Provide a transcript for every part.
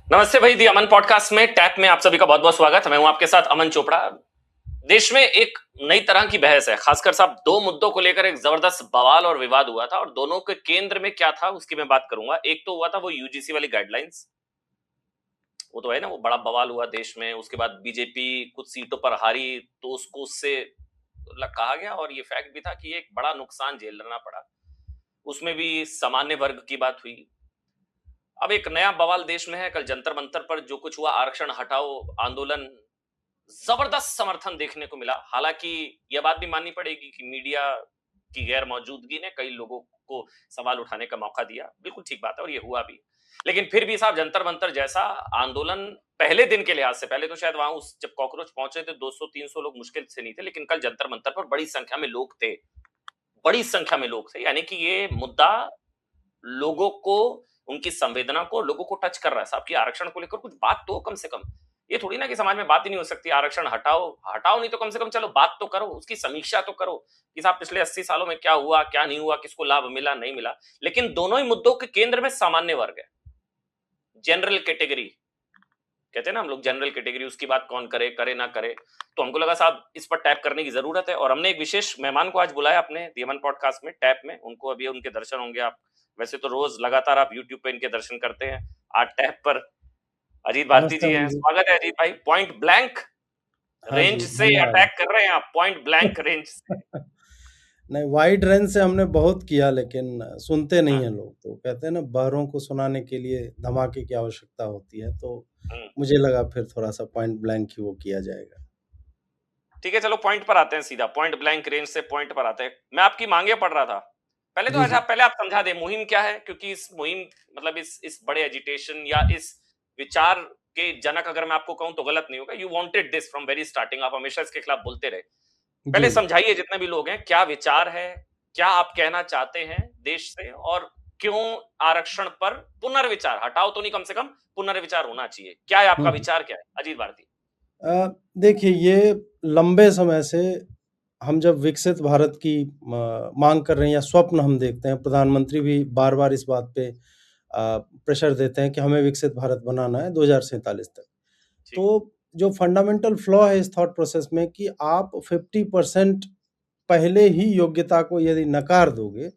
नमस्ते भाई, दी अमन पॉडकास्ट में टैप में आप सभी का बहुत बहुत स्वागत है। मैं हूं आपके साथ अमन चोपड़ा। देश में एक नई तरह की बहस है, खासकर साहब दो मुद्दों को लेकर एक जबरदस्त बवाल और विवाद हुआ था और दोनों के केंद्र में क्या था उसकी मैं बात करूंगा। एक तो हुआ था वो यूजीसी वाली गाइडलाइंस, वो तो है ना, वो बड़ा बवाल हुआ देश में। उसके बाद बीजेपी कुछ सीटों पर हारी तो उसको उससे कहा गया और ये फैक्ट भी था कि एक बड़ा नुकसान झेलना पड़ा। उसमें भी सामान्य वर्ग की बात हुई। अब एक नया बवाल देश में है। कल जंतर मंतर पर जो कुछ हुआ, आरक्षण हटाओ आंदोलन, जबरदस्त समर्थन देखने को मिला। हालांकि यह बात भी माननी पड़ेगी कि मीडिया की गैर मौजूदगी ने कई लोगों को सवाल उठाने का मौका दिया। बिल्कुल ठीक बात है और ये हुआ भी। लेकिन फिर भी साहब, जंतर मंतर जैसा आंदोलन पहले दिन के लिहाज से, पहले तो शायद वहां उस जब कॉकरोच पहुंचे थे 200-300 लोग मुश्किल से नहीं थे, लेकिन कल जंतर मंतर पर बड़ी संख्या में लोग थे। बड़ी संख्या में लोग थे, यानी कि ये मुद्दा लोगों को, उनकी संवेदना को, लोगों को टच कर रहा है साहब। कि आरक्षण को लेकर कुछ बात तो कम से कम, ये थोड़ी ना कि समाज में बात ही नहीं हो सकती। आरक्षण हटाओ हटाओ नहीं तो कम से कम चलो बात तो करो, उसकी समीक्षा तो करो कि साहब पिछले 80 सालों में क्या हुआ, क्या नहीं हुआ, किसको लाभ मिला, नहीं मिला। लेकिन दोनों ही मुद्दों के केंद्र में सामान्य वर्ग है, जनरल कैटेगरी कहते हैं ना हम लोग, जनरल कैटेगरी। उसकी बात कौन करे, करे ना करे। तो हमको लगा साहब इस पर टैप करने की जरूरत है और हमने एक विशेष मेहमान को आज बुलाया अपने दीमन पॉडकास्ट में, टैप में। उनको अभी उनके दर्शन होंगे। आप वैसे तो रोज लगातार आप यूट्यूब पे इनके दर्शन करते हैं, आज टैप पर अजीत भारती नमस्ते जी अमन हैं। जी। स्वागत है अजीत भाई। पॉइंट ब्लैंक हाँ रेंज जी, से धन्यवाद। अटैक कर रहे हैं आप, पॉइंट ब्लैंक रेंज से। नहीं, वाइड रेंज से हमने बहुत किया लेकिन सुनते नहीं हाँ। हैं लोग। तो कहते हैं ना, बहरों को सुनाने के लिए धमाके की आवश्यकता होती है। तो हम्म। मुझे लगा फिर थोड़ा-सा पॉइंट ब्लैंक ही वो किया जाएगा। ठीक है, चलो पॉइंट पर आते हैं सीधा। पॉइंट ब्लैंक रेंज से पॉइंट पर आते हैं। मैं आपकी मांगे पढ़ रहा था। पहले तो जी, अच्छा, जी। पहले आप समझा दें मुहिम क्या है, क्योंकि इस मुहिम मतलब इस बड़े एजिटेशन या इस विचार के जनक अगर मैं आपको कहूं तो गलत नहीं होगा। You wanted this from very starting, आप हमेशा इसके खिलाफ बोलते रहे। जी। पहले समझाइए जितने भी लोग हैं, क्या विचार है, क्या आप कहना चाहते हैं देश से, और क्यों आरक्षण पर पुनर्विचार, हटाओ तो नहीं, कम से कम पुनर्विचार होना चाहिए। क्या है हुँ, आपका हुँ। विचार, क्या है अजीत भारती? देखिए, ये लंबे समय से हम जब विकसित भारत की माँग कर रहे हैं या स्वप्न हम देखते हैं, प्रधानमंत्री भी बार-बार इस बात पे प्रेशर देते हैं कि हमें विकसित भारत बनाना है 2047 तक। ठीक। तो जो फंडामेंटल फ्लॉ है इस थॉट प्रोसेस में कि आप 50% पहले ही योग्यता को यदि नकार दोगे,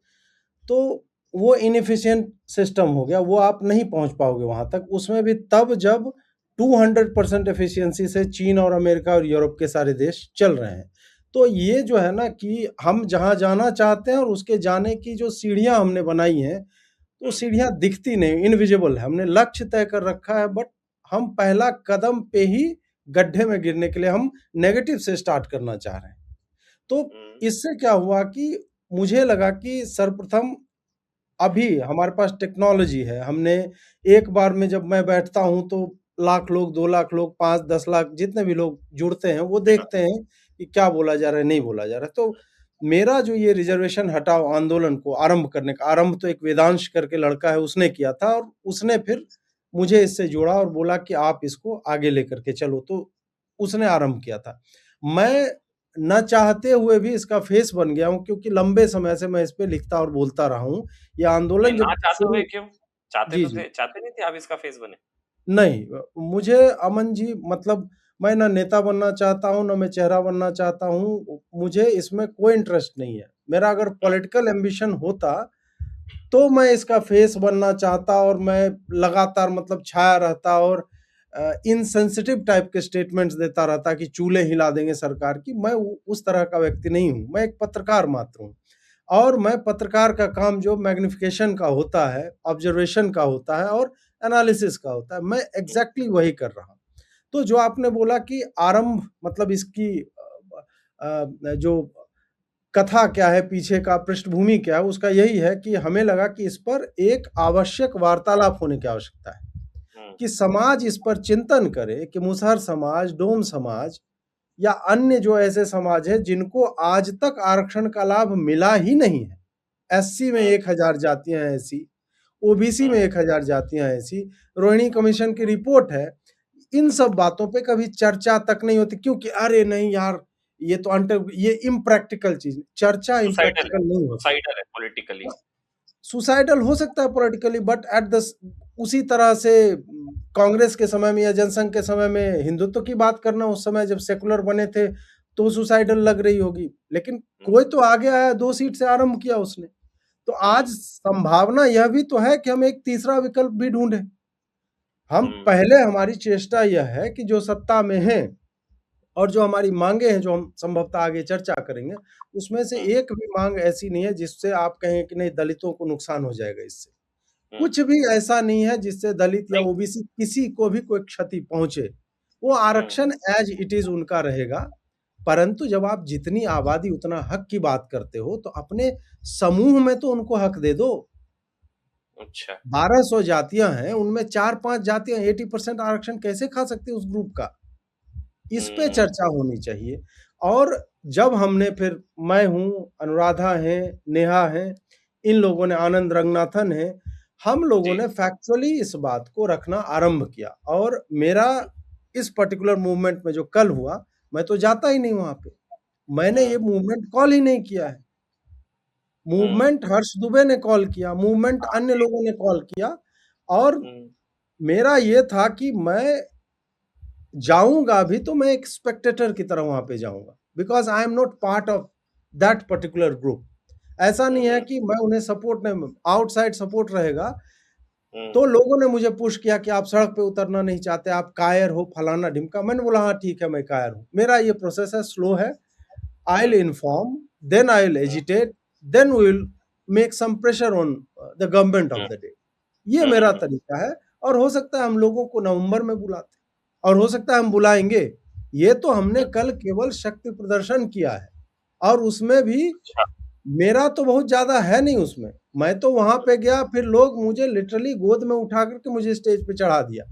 तो वो इनएफिशिएंट सिस्टम हो गया, वो आप नहीं पहुँच पाओगे वहाँ तक। उसमें भी तब जब 200% एफिशिएंसी से चीन और अमेरिका और यूरोप के सारे देश चल रहे हैं। तो ये जो है ना कि हम जहाँ जाना चाहते हैं और उसके जाने की जो सीढ़ियाँ हमने बनाई हैं, तो हम्म। सीढ़ियाँ दिखती नहीं, इनविजिबल है। हमने लक्ष्य तय कर रखा है बट हम पहला कदम पे ही गड्ढे में गिरने के लिए हम नेगेटिव से स्टार्ट करना चाह रहे हैं। तो हम्म। इससे क्या हुआ कि मुझे लगा कि सर्वप्रथम अभी हमारे पास टेक्नोलॉजी है। हमने एक बार में जब मैं बैठता हूँ तो लाख लोग, 2 लाख लोग, 5-10 लाख जितने भी लोग जुड़ते हैं, वो सही बात। देखते हैं कि क्या बोला जा रहा है, नहीं बोला जा रहा है। तो मेरा जो ये रिज़र्वेशन हटाओ आंदोलन को आरंभ करने का, आरंभ तो एक वेदांश करके लड़का है उसने किया था और उसने फिर मुझे इससे जोड़ा और बोला कि आप इसको आगे लेकर के चलो, तो उसने आरंभ किया था। मैं ना चाहते हुए भी इसका फेस बन गया हूँ क्योंकि लंबे समय से मैं इस पे लिखता और बोलता रहा हूँ। ये नहीं, आंदोलन ना जब चाहते हुए शुरू क्यों? चाहते जी, तो जी। थे, चाहते नहीं थे आप इसका फेस बने? नहीं, मुझे अमन जी मतलब मैं ना नेता बनना चाहता हूँ, ना मैं चेहरा बनना चाहता हूँ। मुझे इसमें कोई इंटरेस्ट नहीं है। मेरा अगर हम्म। पॉलिटिकल एम्बिशन होता, तो मैं इसका फेस बनना चाहता और मैं लगातार मतलब छाया रहता और इनसेंसिटिव टाइप के स्टेटमेंट्स देता रहता कि चूल्हे हिला देंगे सरकार की। मैं उ उस तरह का व्यक्ति नहीं हूँ। मैं एक पत्रकार मात्र हूँ और मैं पत्रकार का काम जो मैग्निफिकेशन का होता है, ऑब्जर्वेशन का होता है और एनालिसिस का होता है, मैं एग्ज़ैक्टली वही कर रहा हूँ। तो जो आपने बोला कि आरंभ मतलब इसकी जो कथा क्या है, पीछे का पृष्ठभूमि क्या है, उसका यही है कि हमें लगा कि इस पर एक आवश्यक वार्तालाप होने की आवश्यकता है, हम्म। कि समाज इस पर चिंतन करे कि मुसहर समाज, डोम समाज या अन्य जो ऐसे समाज हैं जिनको आज तक आरक्षण का लाभ मिला ही नहीं है। एससी में हम्म। 1000 जातियाँ हैं ऐसी, ओबीसी में हम्म। 1000 जातियाँ हैं ऐसी, रोहिणी कमीशन की रिपोर्ट है। इन सब बातों पे कभी चर्चा तक नहीं होती क्योंकि अरे नहीं यार, ये तो ये इम्प्रैक्टिकल चीज़, चर्चा सुसाइडल है, इम्प्रैक्टिकल नहीं होती। सुसाइडल है पॉलिटिकली। सुसाइडल हो सकता है पॉलिटिकली बट एट द उसी तरह से कांग्रेस के समय में या जनसंघ के समय में हिंदुत्व की बात करना, उस समय जब सेकुलर बने थे तो सुसाइडल लग रही होगी, लेकिन कोई तो आगे आया, 2 सीट से आरंभ किया उसने। तो आज संभावना यह भी तो है कि हम एक तीसरा विकल्प भी ढूंढें। हम पहले, हमारी चेष्टा यह है कि जो सत्ता में हैं और जो हमारी मांगे हैं, जो हम संभवतः आगे चर्चा करेंगे, उसमें से एक भी मांग ऐसी नहीं है जिससे आप कहें कि नहीं दलितों को नुकसान हो जाएगा इससे। कुछ भी ऐसा नहीं है जिससे दलित या ओबीसी किसी को भी कोई क्षति पहुंचे। वो आरक्षण एज इट इज उनका रहेगा, परंतु जब आप जितनी आबादी उतना हक की बात करते हो तो अपने समूह में तो उनको हक दे दो। अच्छा 1200 जातियां हैं, उनमें 4-5 जातियां 80% आरक्षण कैसे खा सकती है उस ग्रुप का? इस पे चर्चा होनी चाहिए। और जब हमने फिर, मैं हूँ, अनुराधा हैं, नेहा हैं, इन लोगों ने, आनंद रंगनाथन हैं, हम लोगों ने फैक्चुअली इस बात को रखना आरंभ किया। और मेरा इस पर्टिकुलर मूवमेंट में जो कल हुआ, मैं तो जाता ही नहीं वहां पे, मैंने ये मूवमेंट कॉल ही नहीं किया है। मूवमेंट हर्ष दुबे ने कॉल किया, मूवमेंट अन्य लोगों ने कॉल किया, और मेरा ये था कि मैं जाऊंगा भी तो मैं एक स्पेक्टेटर की तरह वहां पे जाऊंगा, because I am not part of that particular group. ऐसा नहीं है कि मैं उन्हें सपोर्ट नहीं, आउटसाइड सपोर्ट रहेगा। तो लोगों ने मुझे पुश किया कि आप सड़क पे उतरना नहीं चाहते, आप कायर हो, फलाना ढिमका। मैंने बोला हाँ ठीक है, मैं कायर हूं, मेरा ये प्रोसेस है, स्लो है। I will inform, then I will agitate, then we will make some pressure on the government of the day. ये मेरा तरीका है। और हो सकता है हम लोगों को नवंबर में बुलाते, और हो सकता है हम बुलाएंगे। ये तो हमने कल केवल शक्ति प्रदर्शन किया है, और उसमें भी मेरा तो बहुत ज्यादा है नहीं उसमें। मैं तो वहां पे गया, फिर लोग मुझे लिटरली गोद में उठा करके मुझे स्टेज पे चढ़ा दिया।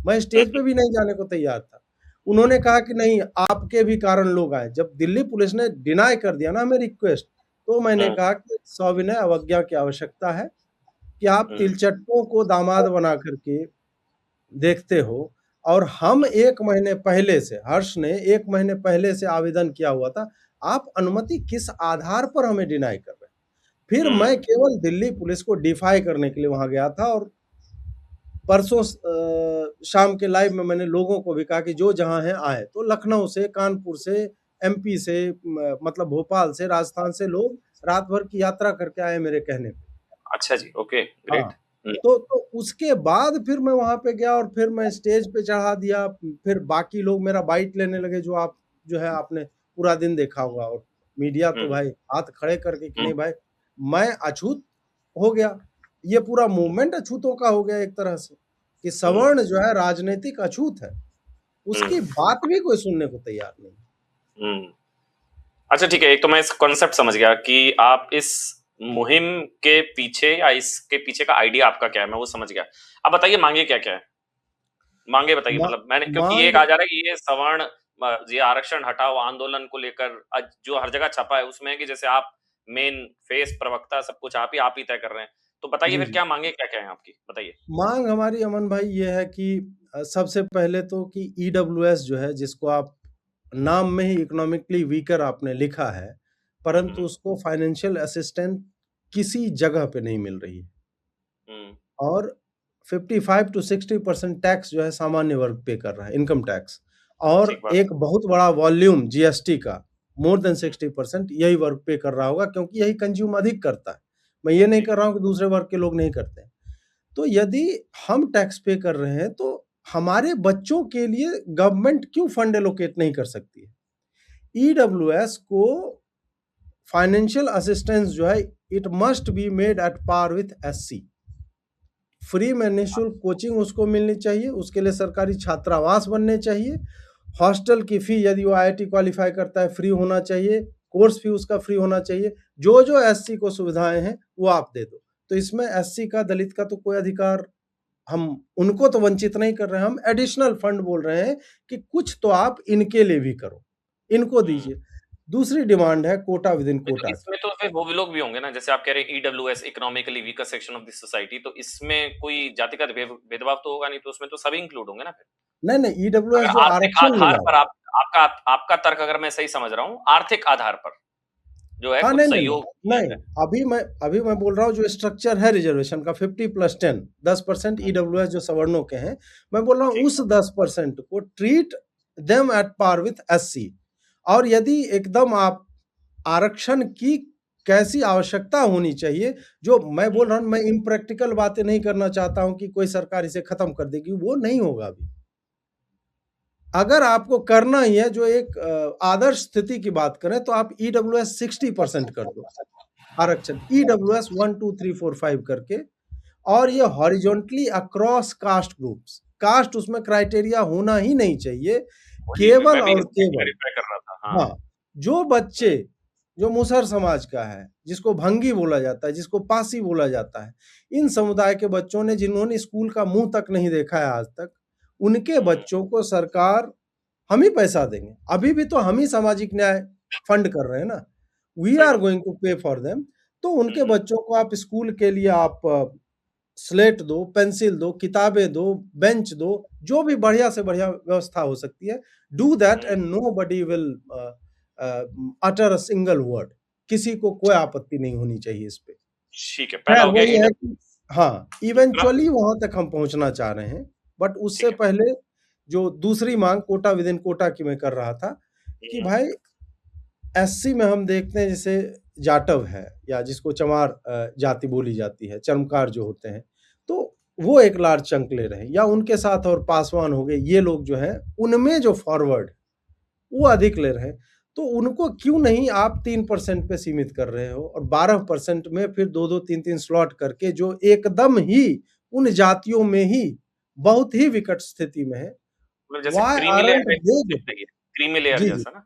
मैं स्टेज पे भी नहीं जाने को तैयार था। उन्होंने कहा कि नहीं, आपके भी कारण लोग आए। जब दिल्ली पुलिस ने डिनाई कर दिया ना मेरी रिक्वेस्ट, तो मैंने कहा कि सविनय अवज्ञा की आवश्यकता है कि आप तिलचट्टों को दामाद बना करके देखते हो। और हम 1 महीने पहले से, हर्ष ने 1 महीने पहले से आवेदन किया हुआ था, आप अनुमति किस आधार पर हमें डिनाई कर रहे हैं? फिर मैं केवल दिल्ली पुलिस को डिफाई करने के लिए वहां गया था। और परसों शाम के लाइव में मैंने लोगों को भी कहा कि जो जहां है आए। तो लखनऊ से, कानपुर से, एमपी से, मतलब भोपाल से, राजस्थान से लोग रात भर की यात्रा करके आए मेरे कहने पे। अच्छा जी, ओके, हाँ, ग्रेट। तो उसके बाद फिर मैं वहां पे गया, और फिर मैं स्टेज पे चढ़ा दिया। फिर बाकी लोग मेरा बाइट लेने लगे, जो आप, जो है, आपने पूरा दिन देखा होगा। और मीडिया तो भाई हाथ खड़े करके कि नहीं भाई, मैं अछूत हो गया। ये पूरा मूवमेंट अछूतों का हो गया एक तरह से, कि सवर्ण जो है राजनीतिक अछूत है, उसकी बात भी कोई सुनने को तैयार नहीं। अच्छा ठीक है, एक तो मैं इस कॉन्सेप्ट समझ गया कि आप इस मुहिम के पीछे या इसके पीछे का आइडिया आपका क्या है, मैं वो समझ गया। अब बताइए मांगे क्या क्या है, मांगे बताइए। मतलब मैंने, क्योंकि ये कहा जा रहा है कि ये सवर्ण, ये आरक्षण हटाओ आंदोलन को लेकर जो हर जगह छपा है उसमें कि जैसे आप मेन फेस, प्रवक्ता, सब कुछ आप ही तय कर रहे हैं। तो बताइए फिर क्या मांगे क्या क्या है आपकी, बताइए। मांग हमारी, अमन भाई, ये है कि सबसे पहले तो कि ईडब्ल्यूएस जो है, जिसको आप नाम में ही इकोनॉमिकली वीकर आपने लिखा है, परंतु उसको फाइनेंशियल असिस्टेंट किसी जगह पे नहीं मिल रही है। और 55 to 60% टैक्स जो है सामान्य वर्ग पे कर रहा है, इनकम टैक्स। और एक बहुत बड़ा वॉल्यूम जीएसटी का, मोर देन 60% यही वर्ग पे कर रहा होगा, क्योंकि यही कंज्यूम अधिक करता है। मैं ये नहीं कर रहा हूँ कि दूसरे वर्ग के लोग नहीं करते हैं। तो यदि हम टैक्स पे कर रहे हैं, तो हमारे बच्चों के लिए गवर्नमेंट क्यों फंड एलोकेट नहीं कर सकती है? ईडब्ल्यूएस को फाइनेंशियल असिस्टेंस जो है, it must be made at par with SC. Free में निःशुल्क कोचिंग उसको मिलनी चाहिए, उसके लिए सरकारी छात्रावास बनने चाहिए। हॉस्टल की फी, यदि वो आईआईटी क्वालिफाई करता है, फ्री होना चाहिए। कोर्स फी उसका फ्री होना चाहिए। जो जो एससी को सुविधाएं हैं वो आप दे दो। तो इसमें एससी का, दलित का तो कोई अधिकार, हम उनको तो वंचित नहीं कर रहे हैं। हम एडिशनल फंड बोल रहे हैं कि कुछ तो आप इनके लिए भी करो, इनको दीजिए। दूसरी डिमांड है कोटा विद इन कोटा। इसमें तो फिर वो भी लोग भी होंगे ना, जैसे आप कह रहे हैं EWS, economically weaker section of this society, तो इसमें कोई जातिगत भेदभाव तो होगा नहीं, तो उसमें तो सभी इंक्लूड होंगे ना फिर। नहीं, ईडब्ल्यूएस जो आर्थिक आरक्षण आधार पर, आपका तर्क अगर मैं सही समझ रहा हूँ, आर्थिक आधार पर जो है हाँ, कुछ नहीं, नहीं, सहयोग नहीं, किया नहीं, अभी मैं बोल रहा हूँ जो स्ट्रक्चर है रिजर्वेशन का 50+10 10% जाए। ईडब्ल्यूएस जो सवर्णों के हैं, मैं बोल रहा हूँ ठीक उस 10% को treat them at par with SC. और यदि एकदम आप आरक्षण की कैसी आवश्यकता होनी चाहिए, जो मैं बोल रहा हूँ, मैं इम्प्रैक्टिकल बातें नहीं करना चाहता हूँ कि कोई सरकार इसे खत्म कर देगी, वो नहीं होगा अभी। अगर आपको करना ही है जो एक आदर्श स्थिति की बात करें तो आप ईडब्ल्यूएस 60% कर दो आरक्षण, ईडब्ल्यूएस 1 2 3 4 5 करके, और ये horizontally across caste groups, caste उसमें क्राइटेरिया होना ही नहीं चाहिए, वही केवल मैं भी और इसलिए केवल क्लैरिफाई कर रहा था। हाँ। हाँ, जो बच्चे जो मुसहर समाज का है, जिसको भंगी बोला जाता है, जिसको पासी बोला जाता है, इन समुदाय के बच्चों ने जिन्होंने स्कूल का मुंह तक नहीं देखा है आज तक, उनके बच्चों को सरकार हम ही पैसा देंगे। अभी भी तो हम ही सामाजिक न्याय फंड कर रहे हैं ना, वी सही आर बात। गोइंग टू पे फॉर देम। तो उनके बच्चों को आप स्कूल के लिए आप स्लेट दो, पेंसिल दो, किताबें दो, बेंच दो, जो भी बढ़िया से बढ़िया व्यवस्था हो सकती है, do that and nobody will utter a single word. किसी को कोई आपत्ति नहीं होनी चाहिए इस पे। ठीक है, पहला खैर हो गया वही है कि हाँ, दूसरा। इवेंचुअली वहां तक हम पहुंचना चाह रहे हैं, बट उससे ठीक है। पहले जो दूसरी मांग कोटा विद इन कोटा की मैं कर रहा था कि भाई एससी में हम देखते हैं जैसे जाटव है या जिसको चमार जाति बोली जाती है, चर्मकार जो होते हैं, तो वो एक लार्ज चंक ले रहे हैं, या उनके साथ और पासवान हो गए, ये लोग जो हैं उनमें जो फॉरवर्ड वो अधिक ले रहे हैं। तो उनको क्यों नहीं आप 3% पे सीमित कर रहे हो, और 12% में फिर 2-2 3-3 स्लॉट करके, जो एकदम ही उन जातियों में ही बहुत ही विकट स्थिति में है, मतलब जैसे व्हाई क्रीमी लेयर आरंट का दे एक चाहिए, क्रीमी लेयर जी, जी। जैसा ना।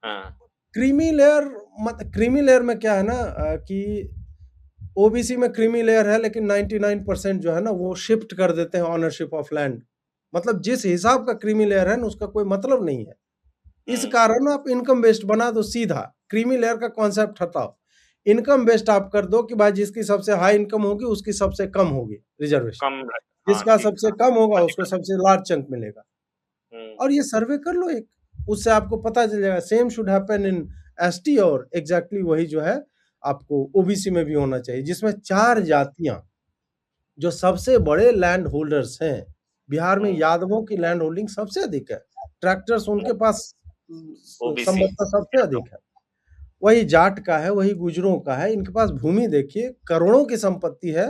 हाँ। क्रीमी लेयर, क्रीमी लेयर में क्या है ना कि ओबीसी में क्रीमी लेयर है, लेकिन 99% जो है ना वो शिफ्ट कर देते हैं ऑनरशिप ऑफ लैंड। मतलब जिस हिसाब का क्रीमी लेयर है ना उसका कोई मतलब नहीं है। इस कारण आप इनकम बेस्ड बना दो सीधा, क्रीमी लेयर का कॉन्सेप्ट हटाओ। इनकम बेस्ड आप कर दो कि भाई जिसकी सबसे हाई इनकम होगी उसकी सबसे कम होगी रिजर्वेशन, कम हाँ, जिसका ठीक। सबसे हाँ, कम होगा उसको पर्टिकुलर। सबसे लार्ज चंक मिलेगा। और ये सर्वे कर लो एक, उससे आपको पता चल जाएगा। Same should happen in ST, और एग्जैक्टली वही जो है आपको ओबीसी में भी होना चाहिए, जिसमें 4 जातियां जो सबसे बड़े लैंड होल्डर्स हैं। बिहार में यादवों की लैंड होल्डिंग सबसे अधिक है, ट्रैक्टर्स उनके पास ओबीसी। संभवतः सबसे अधिक है। वही जाट का है, वही गुजरों का है, इनके पास भूमि देखिए करोड़ों की संपत्ति है।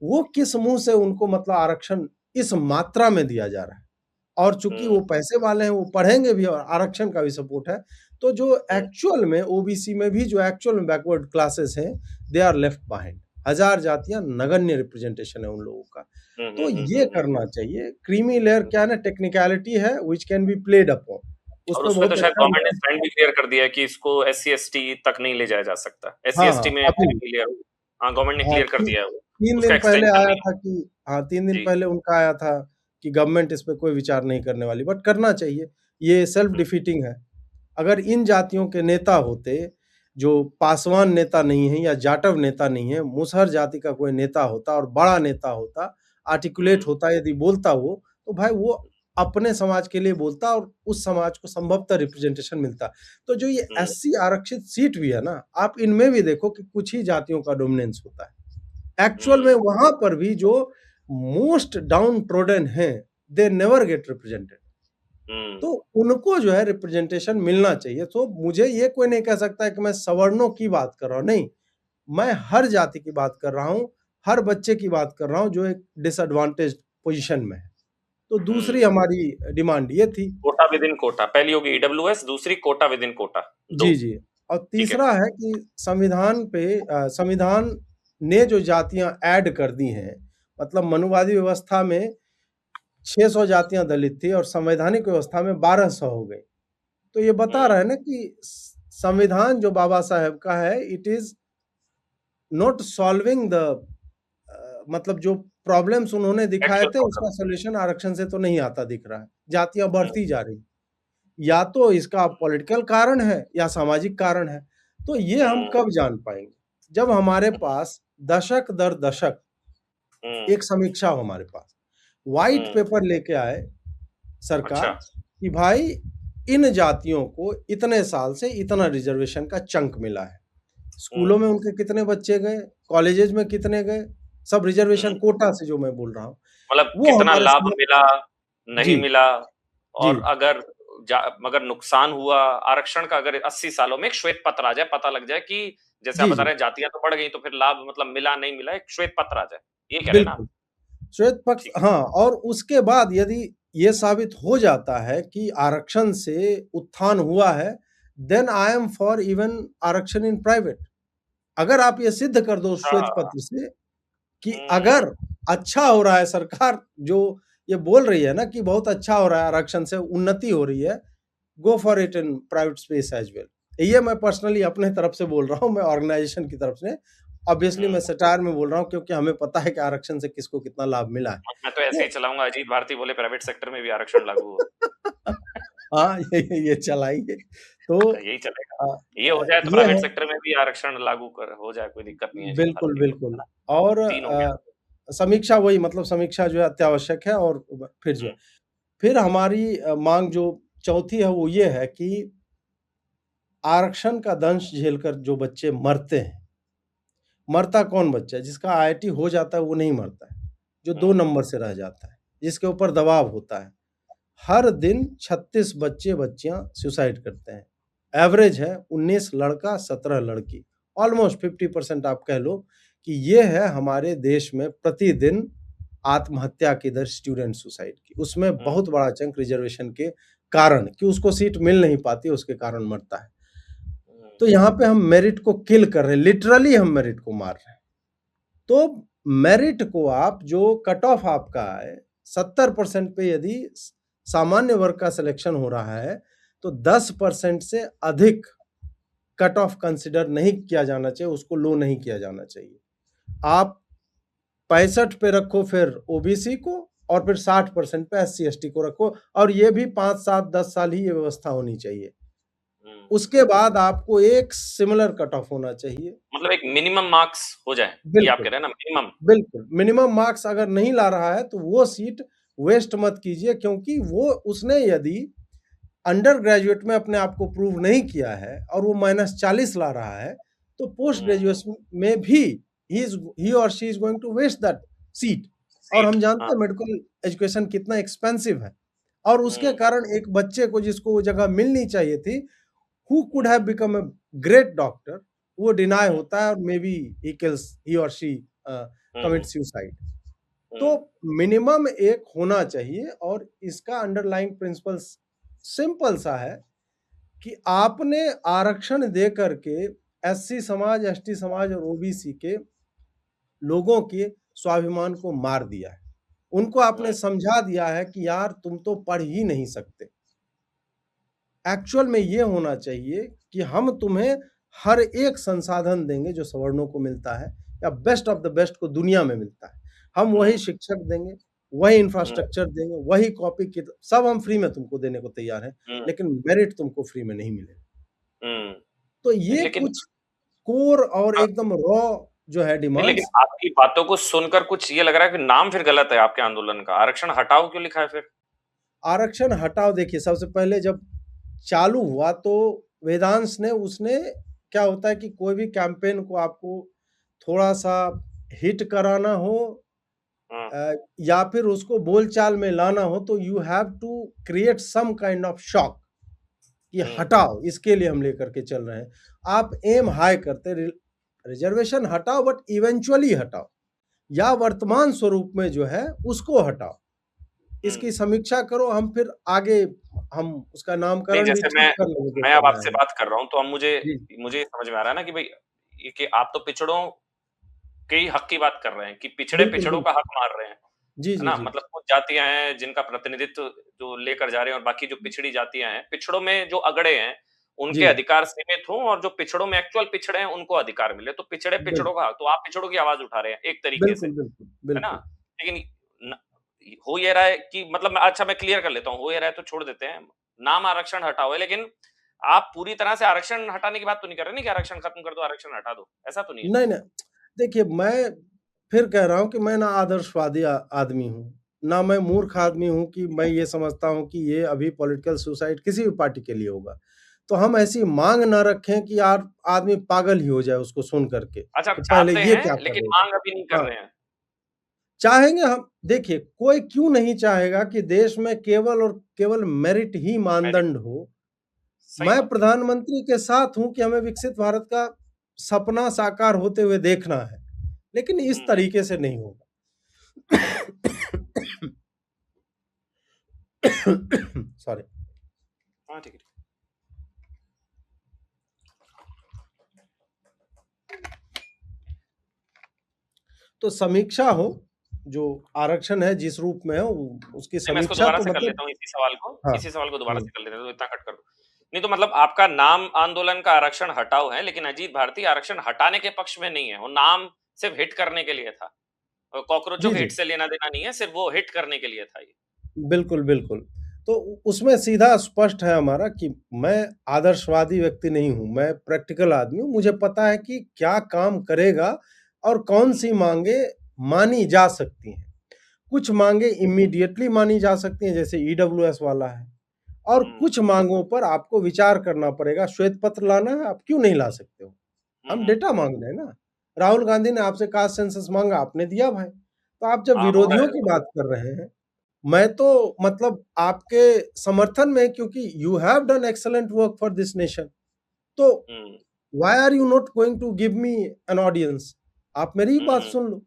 वो किस मुंह से उनको मतलब आरक्षण इस मात्रा में दिया जा रहा है, और चूंकि वो पैसे वाले हैं वो पढ़ेंगे भी और आरक्षण का भी सपोर्ट है। तो जो एक्चुअल में ओबीसी में भी जो एक्चुअल में बैकवर्ड क्लासेस हैं, दे आर लेफ्ट बिहाइंड। 1000 जातियां, नगण्य रिप्रेजेंटेशन है उन लोगों का। तो ये करना चाहिए। क्रीमी लेयर क्या है ना, टेक्निकलिटी है which can be played upon, उस और पे उसमें तो बहुत शायद अच्छा गवर्नमेंट ने स्टैंड भी क्लियर कर दिया है कि इसको एससी एसटी तक नहीं ले जाया जा सकता। एससी हाँ, एसटी हाँ, में अभी क्लियर। हाँ, गवर्नमेंट ने हाँ, क्लियर कर दिया है वो। 3 उसका दिन पहले एक्सटेंशन आया नहीं है। था कि हाँ, 3 दिन जी। पहले उनका आया था कि गवर्नमेंट इस पे कोई विचार नहीं करने वाली, बट करना चाहिए। ये सेल्फ डिफीटिंग है। अगर इन जातियों के नेता होते, जो पासवान नेता नहीं है या जाटव नेता नहीं है, मुसहर जाति का कोई नेता होता और बड़ा नेता होता, आर्टिकुलेट होता, यदि बोलता वो, तो भाई वो अपने समाज के लिए बोलता और उस समाज को संभवतः रिप्रेजेंटेशन मिलता। तो जो ये एससी आरक्षित सीट भी है ना, आप इनमें भी देखो कि कुछ ही जातियों का डोमिनेंस होता है। एक्चुअल में वहां पर भी जो मोस्ट डाउन ट्रोडन हैं, दे नेवर गेट रिप्रेजेंटेड। तो उनको जो है रिप्रेजेंटेशन मिलना चाहिए। तो मुझे ये कोई नहीं कह सकता है कि मैं सवर्णों की बात कर रहा हूँ, नहीं, मैं हर जाति की बात कर रहा हूँ, हर बच्चे की बात कर रहा हूँ जो एक डिसएडवांटेज पोजीशन में है। तो दूसरी हमारी डिमांड ये थी। कोटा विद इन कोटा, पहली होगी ईडब्ल्यूएस, दूसरी कोटा विद इन कोटा। जी, 2। जी। और ठीक है। तीसरा है कि संविधान पे संविधान ने जो जातियां ऐड कर दी हैं, मतलब मनुवादी व्यवस्था में 600 जातियां दलित थी और संवैधानिक व्यवस्था में 1200 हो गई। तो ये बता रहा है ना कि संविधान जो बाबा साहेब का है, it is not solving the मतलब जो प्रॉब्लम्स उन्होंने दिखाए एक्चुअल थे प्रॉब्लम। उसका सॉल्यूशन आरक्षण से तो नहीं आता दिख रहा है। जातियां बढ़ती जा रही, या तो इसका पॉलिटिकल कारण है या सामाजिक कारण है। तो ये हम कब जान पाएंगे, जब हमारे पास दशक दर दशक एक समीक्षा हो, हमारे पास व्हाइट पेपर लेके आए सरकार अच्छा। कि भाई इन जातियों को इतने साल से इतना रिजर्वेशन का चंक मिला है। स्कूलों में उनके कितने बच्चे गए, कॉलेजेस में कितने गए, सब रिजर्वेशन कोटा से जो मैं बोल रहा हूँ, मतलब वो कितना हमारे लाभ सामने। मिला, नहीं जी, मिला, जी, और अगर नुकसान हुआ आरक्षण का, अगर 80 सालों में एक श्वेत पत्र आ जाए, पता लग जाए कि जैसे आप जी, बता जी, रहे हैं जातियां तो बढ़ गई, तो फिर लाभ मतलब मिला नहीं मिला, एक श्वेत पत्र आ जाए, ये कह रहे हैं ना आप? बिल्कुल। श्वेत पक्ष, ठीक है। हाँ, और उसके बाद यदि ये साबित हो जाता है कि आरक्षण से उत्थान हुआ है, then I am for even आरक्षण इन प्राइवेट। अगर आप ये सिद्ध कर दो श्वेत अच्छा। पत्र से कि हम्म। अगर अच्छा हो रहा है, सरकार जो ये बोल रही है ना कि बहुत अच्छा हो रहा है, आरक्षण से उन्नति हो रही है, go for it in private space as well. ये मैं पर्सनली अपने तरफ से बोल रहा हूँ, मैं ऑर्गेनाइजेशन की तरफ से। ऑब्वियसली मैं हम्म। सटायर में बोल रहा हूँ क्योंकि हमें पता है कि आरक्षण से किसको कितना लाभ मिला है। मैं तो ऐसे ही तो चलाऊंगा, अजीत भारती बोले प्राइवेट सेक्टर में भी आरक्षण लागू हो। हाँ, ये चलाइए। तो यही चलेगा। अ ये हो जाए तो ये प्राइवेट है। सेक्टर में भी आरक्षण लागू कर हो जाए, कोई दिक्कत नहीं है अजीत बिल्कुल, भारती को, है बिल्कुल। ना? और 3 हो गया। समीक्षा वही, मतलब समीक्षा जो है अत्यावश्यक है। और फिर जो है, हुँ, फिर हमारी माँग जो चौथी है वो ये है कि आरक्षण का दंश झेलकर जो बच्चे मरते हैं, मरता कौन बच्चा है? जिसका आईआईटी हो जाता है वो नहीं मरता है, जो 2 हुँ, नंबर से रह जाता है, जिसके ऊपर दबाव होता है। हर दिन 36 बच्चे-बच्चियाँ सुसाइड करते हैं। एवरेज है 19 लड़का, 17 लड़की। ऑलमोस्ट 50% आप कह लो कि ये है हमारे देश में प्रतिदिन आत्महत्या की दर स्टूडेंट सुसाइड की। उसमें हुँ, बहुत बड़ा चंक रिज़र्वेशन के कारण, कि उसको सीट मिल नहीं पाती, उसके कारण मरता है। हुँ, तो यहाँ पे हम मेरिट को किल कर रहे हैं, लिटरली हम मेरिट को मार रहे हैं। तो मेरिट को आप जो कट ऑफ आपका है 70% पे यदि सामान्य वर्ग का सिलेक्शन हो रहा है, तो 10% से अधिक कट ऑफ कंसिडर नहीं किया जाना चाहिए, उसको लो नहीं किया जाना चाहिए। आप 65 पे रखो फिर ओबीसी को, और फिर 60% पे एससी एसटी को रखो, और ये भी 5 7 10 साल ही ये व्यवस्था होनी चाहिए। हुँ। उसके बाद आपको एक सिमिलर कट ऑफ होना चाहिए। मतलब एक मिनिमम मार्क्स हो जाए, ये आप कह बिल्कुल, रहे हैं ना मिनिमम? बिल्कुल। मिनिमम मार्क्स अगर नहीं ला रहा है तो वो सीट वेस्ट मत कीजिए, क्योंकि वो उसने यदि अंडर ग्रेजुएट में अपने आप को प्रूव नहीं किया है और वो -40 ला रहा है, तो पोस्ट हुँ, ग्रेजुएशन में भी ही और she is going to waste that seat. और सीट, हम हाँ, जानते हैं मेडिकल एजुकेशन कितना एक्सपेंसिव है, और उसके हुँ, कारण एक बच्चे को जिसको वो जगह मिलनी चाहिए थी, who could have um, become a great doctor, वो डिनाई हुँ, होता है और मे बी ही और शी कमिट हुँ, सुसाइड। तो हुँ, मिनिमम एक होना चाहिए, और इसका अंडरलाइंग प्रिंसिपल्स सिंपल सा है कि आपने आरक्षण दे करके एससी समाज, एसटी समाज और ओबीसी के लोगों के स्वाभिमान को मार दिया है। उनको आपने हुँ, समझा दिया है कि यार तुम तो पढ़ ही नहीं सकते। एक्चुअल में ये होना चाहिए कि हम तुम्हें हर एक संसाधन देंगे जो सवर्णों को मिलता है, या बेस्ट ऑफ द बेस्ट को दुनिया में मिलता है। हम वही हुँ, शिक्षक देंगे, वही हुँ, इंफ्रास्ट्रक्चर देंगे, वही कॉपी कित सब हम फ्री में तुमको देने को तैयार हैं, हुँ, लेकिन मेरिट तुमको फ्री में नहीं मिलेगा। हुँ। तो नहीं ये लेकिन कुछ कोर और हाँ, एकदम रॉ जो है नहीं लेकिन डिमांड्स। आपकी बातों को सुनकर कुछ ये लग रहा है कि नाम फिर गलत है आपके आंदोलन का, आरक्षण हटाओ क्यों लिखा है फिर? आरक्षण हटाओ, देखिए सबसे पहले जब चालू हुआ तो वेदांश ने उसने क्या होता है कि कोई भी कैंपेन को आपको थोड़ा-सा हिट कराना हो, हाँ, या फिर उसको बोलचाल में लाना हो, तो you have to create some kind of shock कि हुँ, हटाओ, इसके लिए हम लेकर के चल रहे हैं। आप एम हाई करते रिजर्वेशन हटाओ, बट इवेंचुअली हटाओ, या वर्तमान स्वरूप में जो है उसको हटाओ। हुँ। इसकी समीक्षा करो, हम फिर आगे हम उसका नहीं, नामकरण भी जैसे ठीक कर लेंगे जो मैं अब करना आपसे है। बात कर रहा हूँ, तो अब मुझे जी, मुझे समझ में आ रहा है ना कि भई ये कि आप तो पिछड़ों के ही हक की बात कर रहे हैं कि पिछड़े बिल्कुल, पिछड़ों का बिल्कुल। हक मार रहे हैं, जी, है जी, ना? जी। मतलब कुछ जातियाँ हैं जिनका प्रतिनिधित्व जो लेकर जा रहे हैं और बाकी जो पिछड़ी जातियाँ हैं, पिछड़ों में जो अगड़े हैं, उनके जी, अधिकार सीमित हों और जो पिछड़ों में एक्चुअल पिछड़े हैं, उनको अधिकार मिले। तो पिछड़े पिछड़ों बिल्कुल, का तो आप पिछड़ों की आवाज़ उठा रहे हैं एक तरीके से, बिल्कुल, बिल्कुल, है ना? बिल्कुल। लेकिन न हो ये रहा है कि मतलब अच्छा मैं क्लियर कर लेता हूँ, हो ये रहा है तो छोड़ देते हैं। नाम आरक्षण हटाओ है, लेकिन आप पूरी तरह से आरक्षण हटाने की बात तो नहीं कर रहे ना कि आरक्षण खत्म कर दो, आरक्षण हटा दो, ऐसा तो नहीं है? नहीं, नहीं, देखिए मैं फिर कह रहा हूँ कि मैं ना आदर्शवादी आदमी हूँ, ना मैं मूर्ख आदमी हूँ कि मैं ये समझता हूँ कि ये अभी पॉलिटिकल सुसाइड किसी भी पार्टी के लिए होगा। तो हम ऐसी माँग ना रखें कि यार आदमी पागल ही हो जाए उसको सुन कर के, अच्छा, आप कि पहले चाहते ये हैं क्या कर लेकिन रहे थे। माँग अभी नहीं कर हाँ, रहे हैं। चाहेंगे हम, देखिए कोई क्यों नहीं चाहेगा कि देश में केवल और केवल मेरिट ही मेरिट मानदंड हो। सही मैं बात है। प्रधानमंत्री के साथ हूँ कि हमें विकसित भारत का सपना साकार होते हुए देखना है, लेकिन इस हुँ, तरीके से नहीं होगा। सॉरी। हाँ, ठीक है। तो समीक्षा हो, जो आरक्षण है जिस रूप में हो उसकी नहीं, मैं इसको समीक्षा दोबारा तो से कर मतलब। लेता हूँ हाँ। इसी सवाल को दोबारा हुँ। से कर लेते हैं, तो इतना कट कर दो। नहीं तो मतलब आपका नाम आंदोलन का आरक्षण हटाओ है, लेकिन अजीत भारती आरक्षण हटाने के पक्ष में नहीं है, वो नाम सिर्फ हिट करने के लिए था। कॉकरोचों जी, के जी। हिट से लेना देना नहीं है, सिर्फ वो हिट करने के लिए था ये। बिल्कुल, बिल्कुल। तो उसमें सीधा स्पष्ट है हमारा कि मैं आदर्शवादी व्यक्ति नहीं हूँ, मैं प्रैक्टिकल आदमी हूँ। मुझे पता है कि क्या काम करेगा और कौन-सी माँगें मानी जा सकती हैं। कुछ माँगें इमीडिएटली मानी जा सकती हैं, जैसे ईडब्ल्यूएस वाला है, और हुँ, कुछ माँगों पर आपको विचार करना पड़ेगा। श्वेत पत्र लाना है, आप क्यों नहीं ला सकते हो? हुँ, हम हुँ। डेटा माँग रहे हैं ना। राहुल गांधी ने आपसे कास्ट सेंसस माँगा, आपने दिया भाई। तो आप जब हाँ, वो है। विरोधियों की बात कर रहे हैं, मैं तो हुँ, मतलब आपके समर्थन में, क्योंकि you have done excellent work for this nation. तो um, why are you not going to give me an audience? आप मेरी ही हुँ, बात हुँ, सुन लो।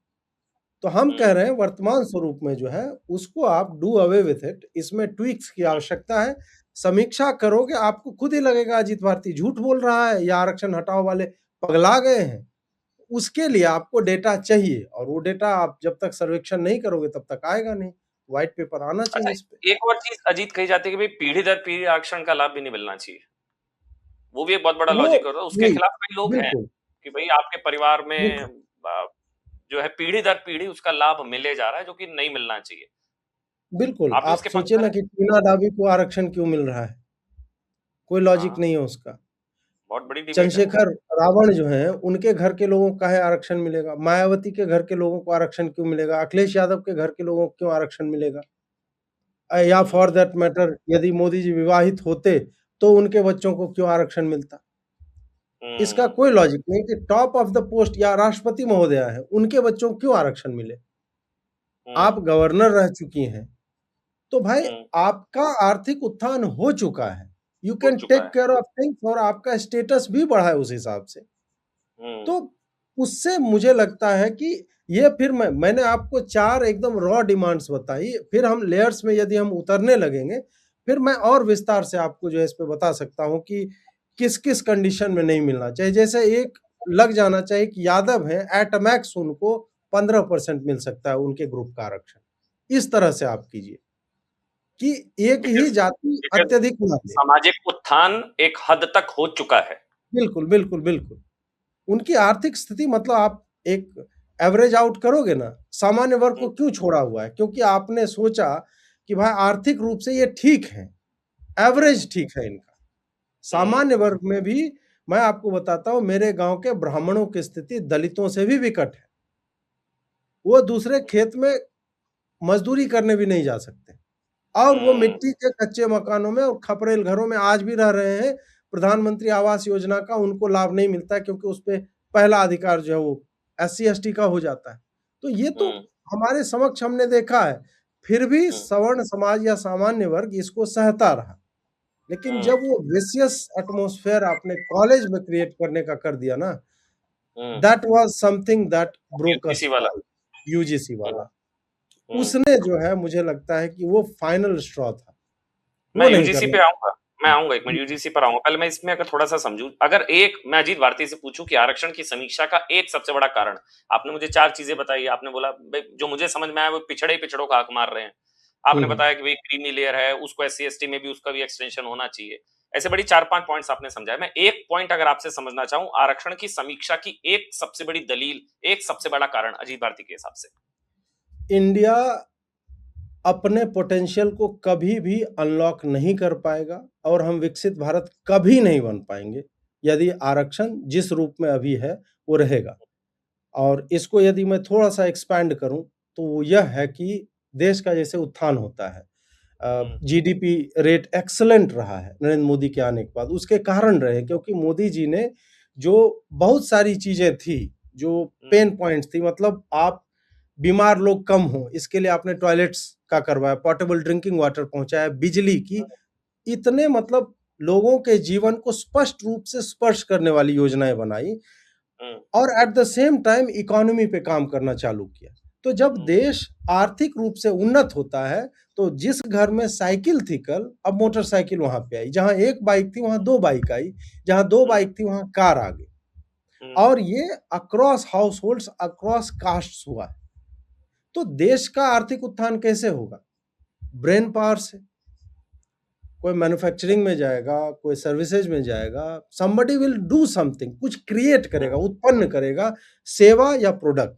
तो हम कह हुँ, रहे हैं वर्तमान स्वरूप में जो है उसको आप डू अवे विथ इट, इसमें ट्वीक्स की हुँ, आवश्यकता है। समीक्षा करोगे आपको खुद ही लगेगा अजीत भारती झूठ बोल रहा है या आरक्षण हटाओ वाले पगला गए हैं। उसके लिए आपको डेटा चाहिए, और वो डेटा आप जब तक सर्वेक्षण नहीं करोगे तब तक आएगा नहीं। व्हाइट पेपर आना अच्छा, चाहिए इस पे। एक और चीज़ अजीत कही जाती है कि भई पीढ़ी दर पीढ़ी आरक्षण का लाभ भी नहीं मिलना चाहिए। वो भी एक बहुत बड़ा वो लॉजिक होता है, उसके वही, खिलाफ कई लोग हैं बिल्कुल, कि भई आपके परिवार में बिल्कुल, जो है पीढ़ी दर पीढ़ी उसका लाभ मिले जा रहा है, जो कि नहीं मिलना चाहिए। बिल्कुल। आप भी आप उसके सोचिए पक्षधर ना हैं? कि टीना डाबी को आरक्षण क्यों मिल रहा है? कोई लॉजिक हाँ, नहीं है उसका। बहुत बड़ी डिबेट है वो। चंद्रशेखर रावण जो हैं, उनके घर के लोगों को काहे आरक्षण मिलेगा? मायावती के घर के लोगों को आरक्षण क्यों मिलेगा? अखिलेश यादव के घर के लोगों को क्यों आरक्षण मिलेगा? या फॉर हुँ, दैट मैटर यदि मोदी जी विवाहित होते, तो उनके बच्चों को क्यों आरक्षण मिलता? इसका हुँ, कोई लॉजिक नहीं कि टॉप ऑफ द पोस्ट या राष्ट्रपति महोदया हैं, उनके बच्चों को क्यों आरक्षण मिले? आप हुँ, गवर्नर रह चुकी हैं, तो भाई हुँ, आपका आर्थिक उत्थान हो चुका है। यू हो कैन चुका टेक है। केयर ऑफ थिंग्स, और आपका स्टेटस भी बढ़ा है उस हिसाब से। हुँ, तो उससे मुझे लगता है कि ये फिर मैंने आपको 4 एकदम रॉ डिमांड्स बताई, फिर हम लेयर्स में यदि हम उतरने लगेंगे, फिर मैं और विस्तार से आपको जो है इस पे बता सकता हूँ कि किस-किस कंडीशन में नहीं मिलना चाहिए। जैसे एक लग जाना चाहिए कि यादव हैं, एट मैक्स उनको 15% मिल सकता है उनके ग्रुप का आरक्षण। इस तरह से आप कीजिए कि एक ही बिकॉज़ जाति बिकॉज़ अत्यधिक ना दे। सामाजिक उत्थान एक हद तक हो चुका है। बिल्कुल, बिल्कुल, बिल्कुल। उनकी आर्थिक स्थिति मतलब आप एक एवरेज आउट करोगे ना, सामान्य वर्ग हुँ, को क्यों छोड़ा हुआ है? क्योंकि आपने सोचा कि भाई आर्थिक रूप से ये ठीक है, हुँ, एवरेज ठीक है इनका। हुँ, सामान्य वर्ग में भी मैं आपको बताता हूँ, मेरे गाँव के ब्राह्मणों की स्थिति दलितों से भी विकट है। वो दूसरे खेत में मज़दूरी करने भी नहीं जा सकते, और वो हुँ, मिट्टी के कच्चे मकानों में और खपरेल घरों में आज भी रह रहे हैं। प्रधानमंत्री आवास योजना का उनको लाभ नहीं मिलता है, क्योंकि उसपे पहला अधिकार जो है वो एससी-एसटी का हो जाता है। तो ये तो हुँ, हमारे समक्ष हमने देखा है। फिर भी हुँ, सवर्ण समाज या सामान्य वर्ग इसको सहता रहा। लेकिन हुँ, जब वो विसियस एटमॉस्फेयर आपने कॉलेज में क्रिएट करने का कर दिया ना, um, that was something that broke us UGC वाला। ऑल। यूजीसी हुँ, वाला। हुँ। उसने जो है मुझे लगता है कि वो फाइनल स्ट्रॉ था। मैं वो नहीं यूजीसी करना पे आऊँगा, मैं आऊँगा, एक मिनट चाहिए। यूजीसी पर आऊँगा। पहले मैं इसमें अगर थोड़ा-सा समझूँ, अगर एक मैं अजीत भारती से पूछूँ कि आरक्षण की समीक्षा का एक सबसे बड़ा कारण, आपने मुझे 4 चीज़ें बताई, आपने बोला भई जो मुझे समझ में आया वो पिछड़े ही पिछड़ों का हक मार रहे हैं। हुँ, आपने हुँ। बताया कि भई क्रीमी लेयर है, उसको एससी-एसटी में भी उसका भी एक्सटेंशन होना चाहिए। ऐसे बड़ी 4-5 पॉइंट्स आपने समझाए। मैं एक पॉइंट अगर आपसे समझना चाहूँ, आरक्षण की समीक्षा की एक सबसे बड़ी दलील, एक सबसे बड़ा कारण अजीत भारती के हिसाब से। इंडिया अपने पोटेंशियल को कभी भी अनलॉक नहीं कर पाएगा, और हम विकसित भारत कभी नहीं बन पाएँगे, यदि आरक्षण जिस रूप में अभी है, वो रहेगा। और इसको यदि मैं थोड़ा-सा एक्सपैंड करूँ, तो वो यह है कि देश का जैसे उत्थान होता है, हम्म, जीडीपी रेट एक्सीलेंट रहा है नरेंद्र मोदी के आने के बाद। उसके कारण रहे क्योंकि मोदी जी ने जो बहुत सारी चीजें थी, जो पेन पॉइंट्स थी, मतलब आप बीमार लोग कम हो इसके लिए आपने टॉयलेट्स का करवाया, पोर्टेबल ड्रिंकिंग वाटर पहुंचाया, बिजली की, इतने मतलब लोगों के जीवन को स्पष्ट रूप से स्पर्श करने वाली योजनाएं बनाई हम्म, और at the same time economy पे काम करना चालू किया। तो जब हम्म, देश आर्थिक रूप से उन्नत होता है तो जिस घर में साइकिल थी कल, अब मोटरसाइकिल वहां पे आई, जहां एक बाइक थी वहां दो बाइक आई, जहां दो हम्म, बाइक थी वहां कार आ गई। हम्म, और ये across house holds, across cast हुआ है। तो देश का आर्थिक उत्थान कैसे होगा? ब्रेन पावर से। कोई मैन्युफैक्चरिंग में जाएगा, कोई सर्विसेज में जाएगा, somebody विल डू समथिंग, कुछ क्रिएट करेगा, उत्पन्न करेगा, सेवा या प्रोडक्ट,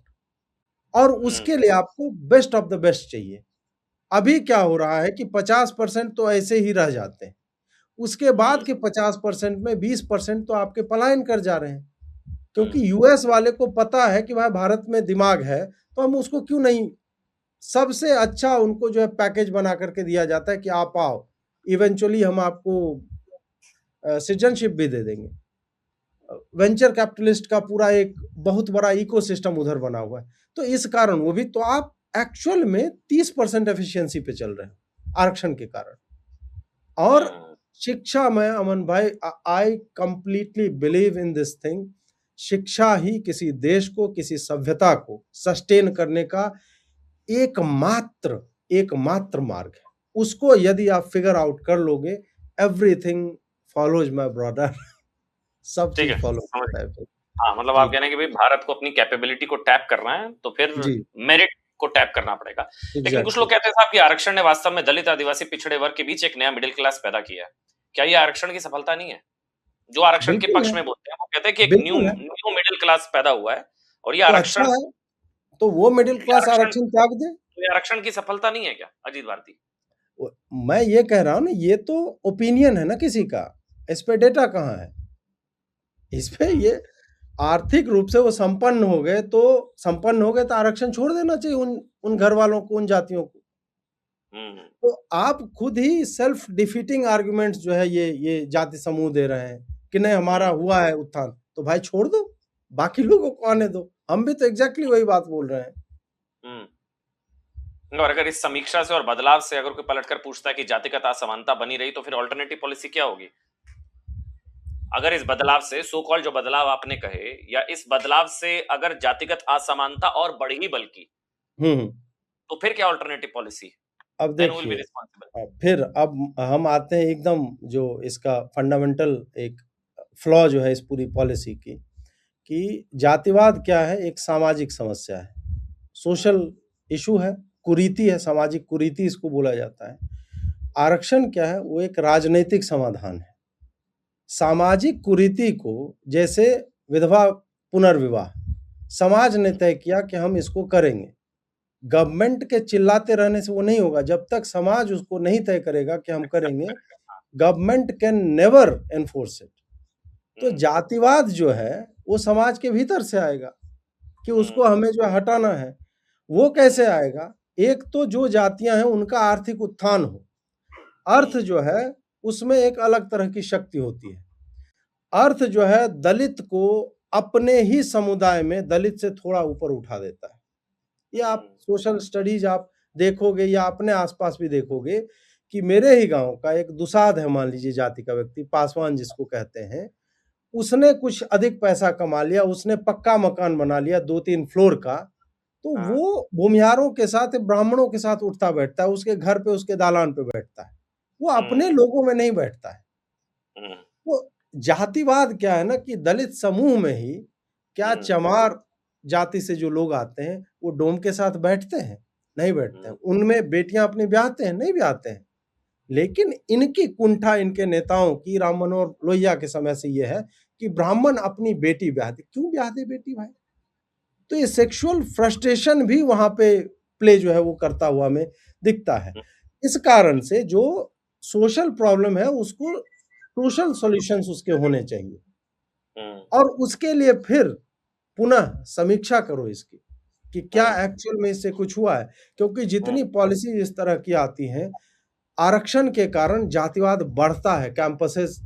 और उसके लिए आपको बेस्ट ऑफ द बेस्ट चाहिए। अभी क्या हो रहा है कि 50% तो ऐसे ही रह जाते हैं, उसके बाद के 50% में 20% तो आपके पलायन कर जा रहे हैं, क्योंकि यूएस वाले को पता है कि भाई भारत में दिमाग है, तो हम उसको क्यों नहीं, सबसे अच्छा उनको जो है पैकेज बना करके दिया जाता है कि आप आओ, इवेंचुअली हम आपको सिटीजनशिप भी दे देंगे। वेंचर कैपिटलिस्ट का पूरा एक बहुत बड़ा इकोसिस्टम उधर बना हुआ है। तो इस कारण वो भी, तो आप एक्चुअल में 30% एफिशिएंसी पे चल रहे हैं आरक्षण के कारण। और शिक्षा में अमन भाई, I completely believe in this thing, शिक्षा ही किसी देश को, किसी सभ्यता को सस्टेन करने का एकमात्र मार्ग है। उसको यदि आप फिगर आउट कर लोगे, एवरीथिंग फॉलोज माय ब्रदर। सब ठीक है, चीज फॉलो समझ करता गया। है फिर। हाँ, मतलब आप जी कह रहे हैं कि भाई भारत को अपनी कैपेबिलिटी को टैप करना है, तो फिर जी मेरिट को टैप करना पड़ेगा। लेकिन कुछ एग्जैक्टली। लोग कहते हैं साहब कि आरक्षण ने वास्तव में दलित, आदिवासी, पिछड़े वर्ग के बीच एक नया मिडिल क्लास पैदा किया है। क्या ये आरक्षण की सफलता नहीं है? जो आरक्षण के बिल्कुल पक्ष है, में बोलते हैं, वो कहते हैं कि एक न्यू बिल्कुल है। न्यू मिडिल क्लास पैदा हुआ है और ये तो अच्छा आरक्षण है, तो वो मिडिल ये क्लास आरक्षण आरक्षण त्याग दे। ये आरक्षण की सफलता नहीं है क्या, अजीत भारती? मैं ये कह रहा हूँ ना, ये तो ओपिनियन है ना किसी का, इस पे डेटा कहाँ है? इस पे हम्म, ये आर्थिक रूप से वो संपन्न हो गए तो आरक्षण छोड़ देना चाहिए उन उन घर वालों को, उन जातियों को। हम्म, तो आप खुद ही सेल्फ डिफीटिंग आर्गुमेंट्स जो है ये जाति समूह दे रहे हैं कि नहीं हमारा हम्म, हुआ है उत्थान, तो भाई छोड़ दो, बाकी लोगों को आने दो। हम भी तो एग्जैक्टली वही बात बोल रहे हैं। हम्म। और अगर इस समीक्षा से और बदलाव से अगर कोई पलटकर पूछता है कि जातिगत असमानता बनी रही, तो फिर ऑल्टरनेटिव पॉलिसी क्या होगी? अगर इस बदलाव से, सो कॉल्ड जो बदलाव आपने कहे, या इस बदलाव से अगर जातिगत असमानता और बढ़ी बल्कि, हम्म। तो फिर क्या ऑल्टरनेटिव पॉलिसी? अब देन विल बी देखिए, रिस्पॉन्सिबल। फिर अब हम आते हैं एकदम जो इसका फंडामेंटल एक फ्लॉ जो है इस पूरी पॉलिसी की, कि जातिवाद क्या है? एक सामाजिक समस्या है, सोशल इशू है, कुरीति है, सामाजिक कुरीति इसको बोला जाता है। आरक्षण क्या है? वो एक राजनीतिक समाधान है। सामाजिक कुरीति को, जैसे विधवा पुनर्विवाह, समाज ने तय किया कि हम इसको करेंगे। गवर्नमेंट के चिल्लाते रहने से वो नहीं होगा, जब तक समाज उसको नहीं तय करेगा कि हम करेंगे, government can never enforce it. तो जातिवाद जो है वो समाज के भीतर से आएगा कि उसको हमें जो है हटाना है। वो कैसे आएगा? एक तो जो जातियां हैं उनका आर्थिक उत्थान हो। अर्थ जो है उसमें एक अलग तरह की शक्ति होती है। अर्थ जो है दलित को अपने ही समुदाय में दलित से थोड़ा ऊपर उठा देता है। ये आप सोशल स्टडीज आप देखोगे या अपने आसपास भी देखोगे कि मेरे ही गांव का एक दुसाध है, मान लीजिए जाति का व्यक्ति, पासवान जिसको कहते हैं, उसने कुछ अधिक पैसा कमा लिया, उसने पक्का मकान बना लिया 2-3 फ्लोर का, तो वो भूमिहारों के साथ, ब्राह्मणों के साथ उठता बैठता है, उसके घर पे, उसके दालान पे बैठता है, वो अपने लोगों में नहीं बैठता है। तो जातिवाद क्या है ना, कि दलित समूह में ही क्या चमार जाति से जो लोग आते हैं वो डोम के साथ बैठते हैं? नहीं बैठते हैं। उनमें बेटियां अपनी ब्याहते हैं? नहीं ब्याहते हैं। लेकिन इनकी कुंठा, इनके नेताओं की, राम मनोहर लोहिया के समय से ये है कि ब्राह्मण अपनी बेटी ब्याहते। क्यों ब्याहते बेटी भाई? तो ये सेक्सुअल फ्रस्ट्रेशन भी वहां पे प्ले जो है वो करता हुआ हमें दिखता है। इस कारण से जो सोशल प्रॉब्लम है उसको सोशल सॉल्यूशंस उसके होने चाहिए, और उसके लिए फिर पुनः समीक्षा करो इसकी। कि क्या हम्म, एक्चुअल में इससे कुछ हुआ है, क्योंकि हम्म, जितनी पॉलिसी इस तरह की आती हैं, आरक्षण के कारण जातिवाद बढ़ता है। कैंपसेस,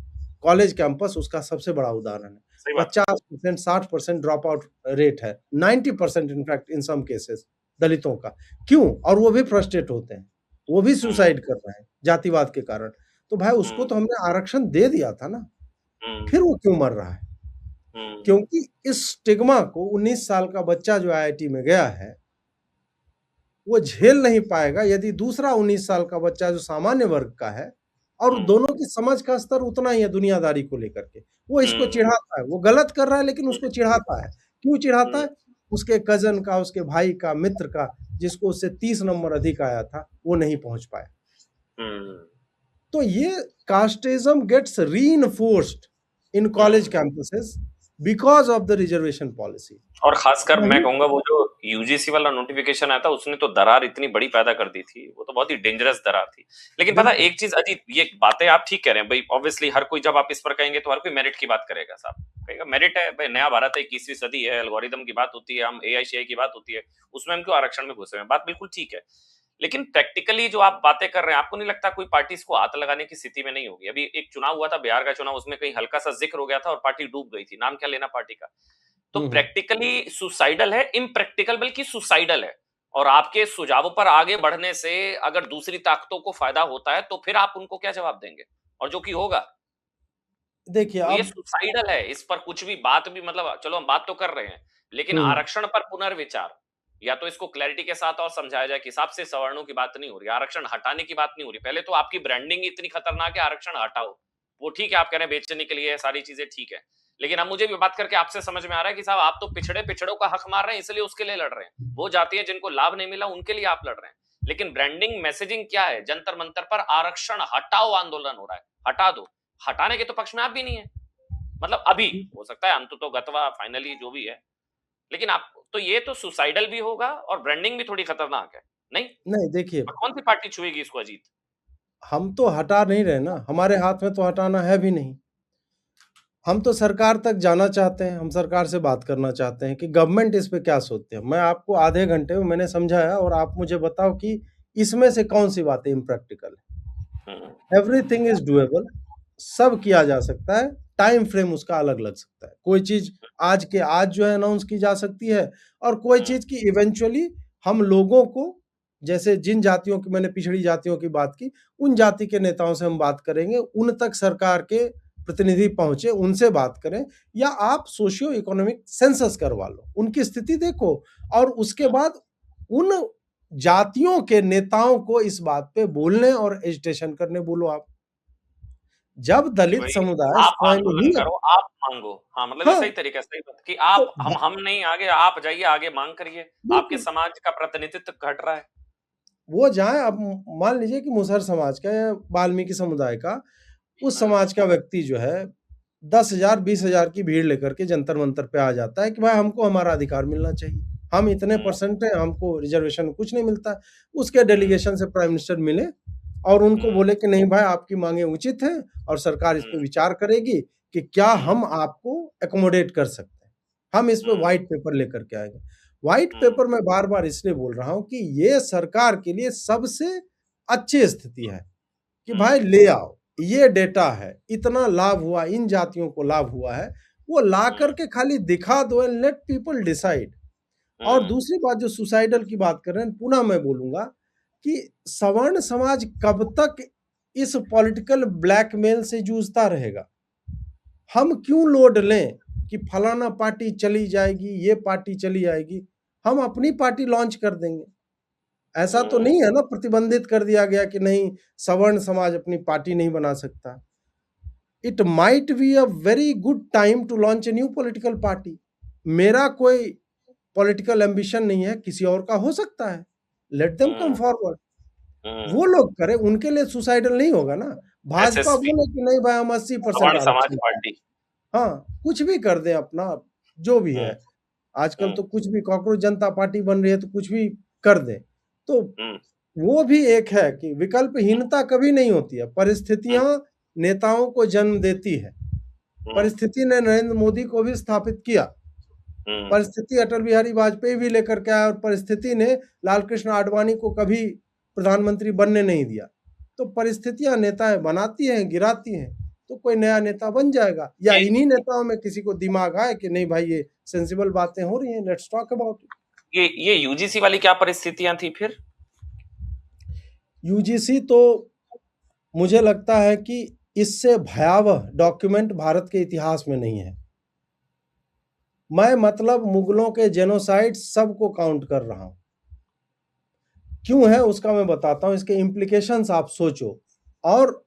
कॉलेज कैंपस उसका सबसे बड़ा उदाहरण है। सही बात है। 50% 60% ड्रॉप आउट रेट है, 90% इनफैक्ट इन सम केसेस दलितों का। क्यों? और वो भी फ्रस्ट्रेट होते हैं, वो भी हम्म, सुसाइड कर रहे हैं जातिवाद के कारण। तो भाई उसको हम्म, तो हमने आरक्षण दे दिया था ना, हम्म, फिर वो क्यों मर रहा है? हम्म, क्योंकि इस स्टिग्मा को 19 साल का बच्चा जो आईआईटी में गया है, वो झेल नहीं पाएगा यदि दूसरा 19 साल का बच्चा जो सामान्य वर्ग का है, और हम्म, दोनों की समझ का स्तर उतना ही है दुनियादारी को लेकर के, वो इसको हम्म, चिढ़ाता है, वो गलत कर रहा है लेकिन उसको चिढ़ाता है। क्यों चिढ़ाता हम्म, है? उसके कज़न का, उसके भाई का, मित्र का, जिसको उससे 30 नंबर अधिक आया था, वो नहीं पहुँच पाया। हम्म, तो ये casteism gets reinforced in college hmm. Campuses because of the reservation policy. और खासकर मैं वही कहूंगा वो जो यूजीसी वाला नोटिफिकेशन आया था उसने तो दरार इतनी बड़ी पैदा कर दी थी, वो तो बहुत ही डेंजरस दरार थी। लेकिन पता है, बिल्कुल। एक चीज अजीत, ये बातें आप ठीक कह रहे हैं भाई, ऑब्वियसली हर कोई जब आप इस पर कहेंगे तो हर कोई मेरिट की बात करेगा साहब, कहेगा मेरिट है भाई, नया भारत है, 21वीं सदी है, एल्गोरिदम की बात होती है, हम एआई की बात होती है, उसमें हम क्यों आरक्षण में घुसे हैं, बात बिल्कुल ठीक है। लेकिन प्रैक्टिकली जो आप बातें कर रहे हैं, आपको नहीं लगता कोई पार्टी इसको हाथ लगाने की स्थिति में नहीं होगी? अभी एक चुनाव हुआ था, बिहार का चुनाव, उसमें कहीं हल्का सा जिक्र हो गया था और पार्टी डूब गई थी, नाम क्या लेना पार्टी का। तो हुँ, हुँ। प्रैक्टिकली सुसाइडल है, इम्प्रैक्टिकल बल्कि सुसाइडल है। और आपके सुझावों पर आगे बढ़ने से अगर दूसरी ताकतों को फायदा होता है तो फिर आप उनको क्या जवाब देंगे, और जो कि होगा। देखिए तो ये अब सुसाइडल है, इस पर कुछ भी बात भी, मतलब चलो हम बात तो कर रहे हैं, लेकिन हुँ, आरक्षण पर पुनर्विचार, या तो इसको क्लैरिटी के साथ और समझाया जाए कि हिसाब से सवर्णों की बात नहीं हो रही, आरक्षण हटाने की बात नहीं हो रही। पहले तो आपकी ब्रांडिंग इतनी खतरनाक है, आरक्षण हटाओ, वो ठीक है, आप कह रहे हैं बेचने के लिए सारी चीजें ठीक है। लेकिन अब मुझे भी बात करके आपसे समझ में आ रहा है कि साहब आप तो पिछड़ों का हक मार रहे हैं, इसलिए उसके लिए लड़ रहे हैं, वो जाति है जिनको लाभ नहीं मिला उनके लिए आप लड़ रहे हैं। लेकिन ब्रांडिंग मैसेजिंग क्या है? जंतर मंतर पर आरक्षण हटाओ आंदोलन हो रहा है, हटा दो। हटाने के तो पक्ष में आप भी नहीं है, मतलब अभी, हो सकता है अंत तो गतवा फाइनली जो भी है, लेकिन आप तो, ये तो सुसाइडल भी होगा और ब्रांडिंग भी थोड़ी खतरनाक है, नहीं? नहीं देखिए, और कौन सी पार्टी छुएगी इसको अजीत? हम तो हटा नहीं रहे ना, हमारे हाथ में तो हटाना है भी नहीं। हम तो सरकार तक जाना चाहते हैं, हम सरकार से बात करना चाहते हैं कि गवर्नमेंट इस पे क्या सोचते हैं। मैं आपको आधे घंटे में मैंने समझाया, और आप मुझे बताओ कि इसमें से कौन-सी बातें इम्प्रैक्टिकल है। हम्म, एवरीथिंग इज़ डूएबल, सब किया जा सकता है, टाइम फ्रेम उसका अलग लग सकता है। कोई चीज़ आज के आज जो है अनाउंस की जा सकती है, और कोई हम्म, चीज़ की इवेंचुअली हम लोगों को, जैसे जिन जातियों की मैंने पिछड़ी जातियों की बात की, उन जाति के नेताओं से हम बात करेंगे, उन तक सरकार के प्रतिनिधि पहुँचे, उनसे बात करें, या आप सोशियो इकोनॉमिक सेंसस करवा लो, उनकी स्थिति देखो, और उसके बाद उन जातियों के नेताओं को इस बात पे बोलने और एजिटेशन करने बोलो आप। जब कि दलित भाई समुदाय आप स्वयं आंदोलन ही करो, आप मांगो, हाँ मतलब ये हाँ, सही तरीका है, सही बात कि तो आप, हम नहीं आगे, आप जाइए आगे मांग करिए, आपके बिल्कुल, समाज का प्रतिनिधित्व घट रहा है। वो जाएँ। अब मान लीजिए कि मुसहर समाज का या वाल्मीकि समुदाय का, उस हाँ, समाज का व्यक्ति जो है 10,000 20,000 की भीड़ लेकर के जंतर-मंतर पे आ जाता है कि भाई हमको हमारा अधिकार मिलना चाहिए। हम इतने हम्म, परसेंट हैं, हमको रिज़र्वेशन में कुछ नहीं मिलता है। उसके हम्म, डेलीगेशन से प्राइम मिनिस्टर मिले और उनको हम्म, बोले कि नहीं भाई आपकी माँगें उचित हैं, और सरकार इस हम्म, पे विचार करेगी कि क्या हम्म, हम आपको एक्कोमोडेट कर सकते हैं। हम इस पे हम्म, व्हाइट पेपर लेकर के आएँगे। व्हाइट हम्म, पेपर मैं बार-बार इसलिए बोल रहा हूँ कि ये सरकार के लिए सबसे अच्छी स्थिति है कि भाई हम्म, ले आओ, ये डेटा है, इतना लाभ हुआ, इन जातियों को लाभ हुआ है, वो ला हम्म, करके खाली दिखा दो एंड लेट पीपल डिसाइड। और हम्म, दूसरी बात जो सुसाइडल की बात कर रहे हैं, पुनः मैं बोलूँगा कि सवर्ण समाज कब तक इस पॉलिटिकल ब्लैकमेल से जूझता रहेगा? हम क्यों लोड लें कि फलाना पार्टी चली जाएगी, ये पार्टी चली आएगी, हम अपनी पार्टी लॉन्च कर देंगे। ऐसा तो हम्म, नहीं है ना, प्रतिबंधित कर दिया गया कि नहीं, सवर्ण समाज अपनी पार्टी नहीं बना सकता। It might be a very good time to launch a new political party. मेरा कोई पॉलिटिकल एम्बिशन नहीं है, किसी और का हो सकता है। लेट देम कम हम्म, फॉरवर्ड। हम्म, वो लोग करें, उनके लिए सुसाइडल नहीं होगा ना। भाजपा एसएसपी, बोले कि नहीं भाई हम 80% सवर्ण समाज आरक्षण चाहें। पार्टी। हाँ, कुछ भी कर दें अपना, जो भी हम्म, है। आजकल हम्म, तो कुछ भी, कॉकरोच जनता पार्टी बन रही है तो कुछ भी कर दें। तो हम्म, वो भी एक है कि विकल्पहीनता कभी नहीं होती है, हम्म, परिस्थितियाँ नेताओं को जन्म देती है। हम्म, परिस्थिति ने नरेंद्र मोदी को भी स्थापित किया। परिस्थिति अटल बिहारी वाजपेयी भी लेकर के आया और परिस्थिति ने लाल कृष्ण आडवाणी को कभी प्रधानमंत्री बनने नहीं दिया। तो परिस्थितियां नेताएं बनाती हैं, गिराती हैं, तो कोई नया नेता बन जाएगा, या ये इन्हीं नेताओं में किसी को दिमाग आए कि नहीं भाई ये सेंसिबल बातें हो रही हैं, लेट्स टॉक अबाउट इट। ये यूजीसी वाली क्या परिस्थितियां थी फिर? यूजीसी तो मुझे लगता है कि इससे भयावह डॉक्यूमेंट भारत के इतिहास में नहीं है। मैं मतलब मुगलों के जेनोसाइड सबको काउंट कर रहा हूं। क्यों है उसका मैं बताता हूं, इसके इम्प्लीकेशंस आप सोचो और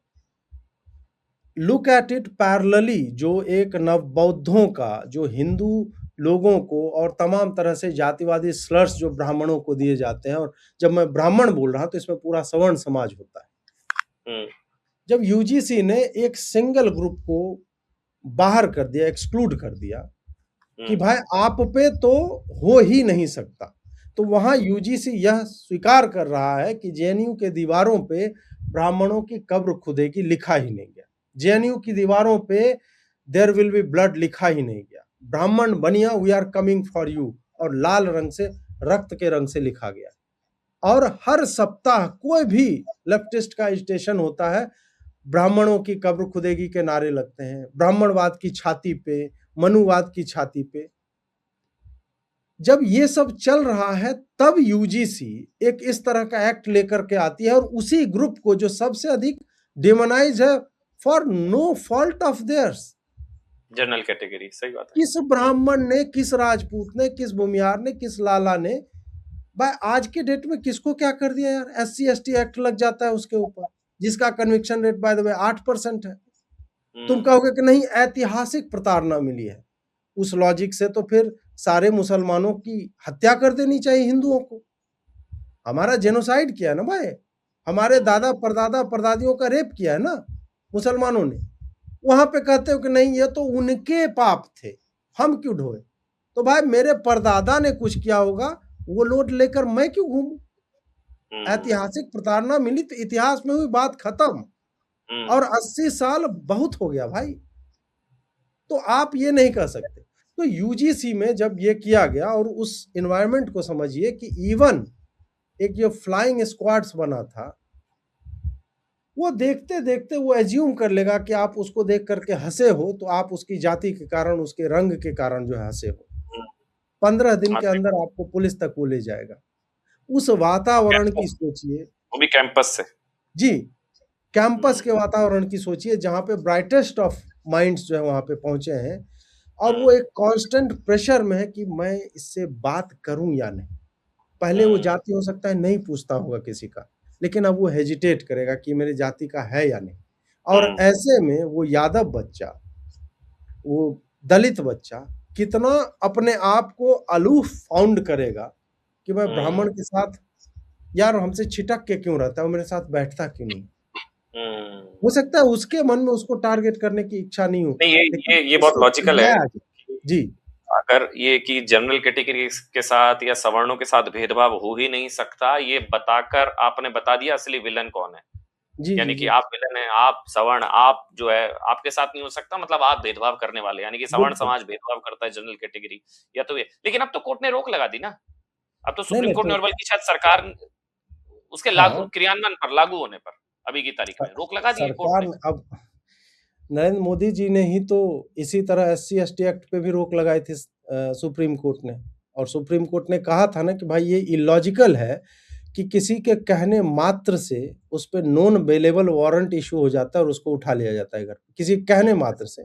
लुक एट इट पैरेलली। जो एक नवबौद्धों का, जो हिंदू लोगों को और तमाम तरह से जातिवादी स्लर्स जो ब्राह्मणों को दिए जाते हैं, और जब मैं ब्राह्मण बोल रहा हूं तो इसमें पूरा सवर्ण समाज होता है। जब यूजीसी ने एक सिंगल ग्रुप को बाहर कर दिया, एक्सक्लूड कर दिया कि भाई आप पे तो हो ही नहीं सकता, तो वहां यूजीसी यह स्वीकार कर रहा है कि जेएनयू के दीवारों पे ब्राह्मणों की कब्र खुदेगी लिखा ही नहीं गया। जेएनयू की दीवारों पे देयर विल बी ब्लड लिखा ही नहीं गया। Brahmin Baniya we are coming for you और लाल रंग से, रक्त के रंग से लिखा गया। और हर सप्ताह कोई भी लेफ्टिस्ट का एजिटेशन होता है, ब्राह्मणों की कब्र खुदेगी के नारे लगते हैं, ब्राह्मणवाद की छाती पे, मनुवाद की छाती पे। जब ये सब चल रहा है तब यूजीसी एक इस तरह का एक्ट लेकर के आती है और उसी ग्रुप को जो सबसे अधिक डेमोनाइज है for no fault of theirs, general category, सही बात है। किस ब्राह्मण ने, किस राजपूत ने, किस भूमिहार ने, किस लाला ने, भाई आज के डेट में किसको क्या कर दिया यार। SC ST एक्ट लग जाता है उसके ऊपर, जिसका conviction rate by the way 8% है। तुम कहोगे कि नहीं ऐतिहासिक प्रताड़ना मिली है, उस लॉजिक से तो फिर सारे मुसलमानों की हत्या कर देनी चाहिए हिंदुओं को। हमारा जेनोसाइड किया है ना भाई, हमारे दादा परदादा परदादियों का रेप किया है ना मुसलमानों ने। वहां पे कहते हो कि नहीं ये तो उनके पाप थे, हम क्यों ढोए। तो भाई मेरे परदादा ने कुछ किया होगा, वो लोड लेकर मैं क्यों घूमूं। ऐतिहासिक प्रताड़ना मिली तो इतिहास में हुई, बात खत्म। और 80 साल बहुत हो गया भाई, तो आप ये नहीं कह सकते। तो यूजीसी में जब ये किया गया, और उस एनवायरनमेंट को समझिए कि इवन एक जो फ्लाइंग स्क्वाड्स बना था, वो देखते देखते वो एज्यूम कर लेगा कि आप उसको देख करके हंसे हो तो आप उसकी जाति के कारण, उसके रंग के कारण जो है हंसे हो। 15 दिन के अंदर आपको पुलिस तक वो ले जाएगा। उस वातावरण की सोचिए, वो भी कैंपस से। जी, कैंपस के वातावरण की सोचिए जहां पे ब्राइटेस्ट ऑफ माइंड्स जो है वहां पे पहुंचे हैं, और वो एक कांस्टेंट प्रेशर में है कि मैं इससे बात करूं या नहीं। पहले वो जाति हो सकता है नहीं पूछता होगा किसी का, लेकिन अब वो हेजिटेट करेगा कि मेरे जाति का है या नहीं। और ऐसे में वो यादव बच्चा, वो दलित बच्चा कितना अपने आप को अलूफ फाउंड करेगा कि मैं ब्राह्मण के साथ, यार हमसे छिटक के क्यों रहता है, वो मेरे साथ बैठता क्यों नहीं। हो सकता है उसके मन में उसको टारगेट करने की इच्छा नहीं हो। ये बहुत लॉजिकल है जी। अगर ये कि जनरल कैटेगरी के साथ या सवर्णों के साथ भेदभाव हो ही नहीं सकता, ये बताकर आपने बता दिया असली विलन कौन है। यानी कि आप विलन हैं, आप सवर्ण, आप जो है आपके साथ नहीं हो सकता, मतलब आप भेदभाव करने वाले, यानी कि सवर्ण समाज भेदभाव करता है जनरल कैटेगरी, या तो ये। लेकिन अब तो कोर्ट ने रोक लगा दी ना, अब तो सुप्रीम कोर्ट ने, और बल्कि शायद सरकार उसके लागू क्रियान्वयन पर, लागू होने पर अभी की तारीख में रोक लगा दी है कोर्ट ने। अब नरेंद्र मोदी जी ने ही तो इसी तरह SC ST एक्ट पे भी रोक लगाई थी सुप्रीम कोर्ट ने, और सुप्रीम कोर्ट ने कहा था ना कि भाई ये इलॉजिकल है कि किसी के कहने मात्र से उस पर नॉन बेलेबल वारंट इशू हो जाता है और उसको उठा लिया जाता है घर, किसी कहने मात्र से।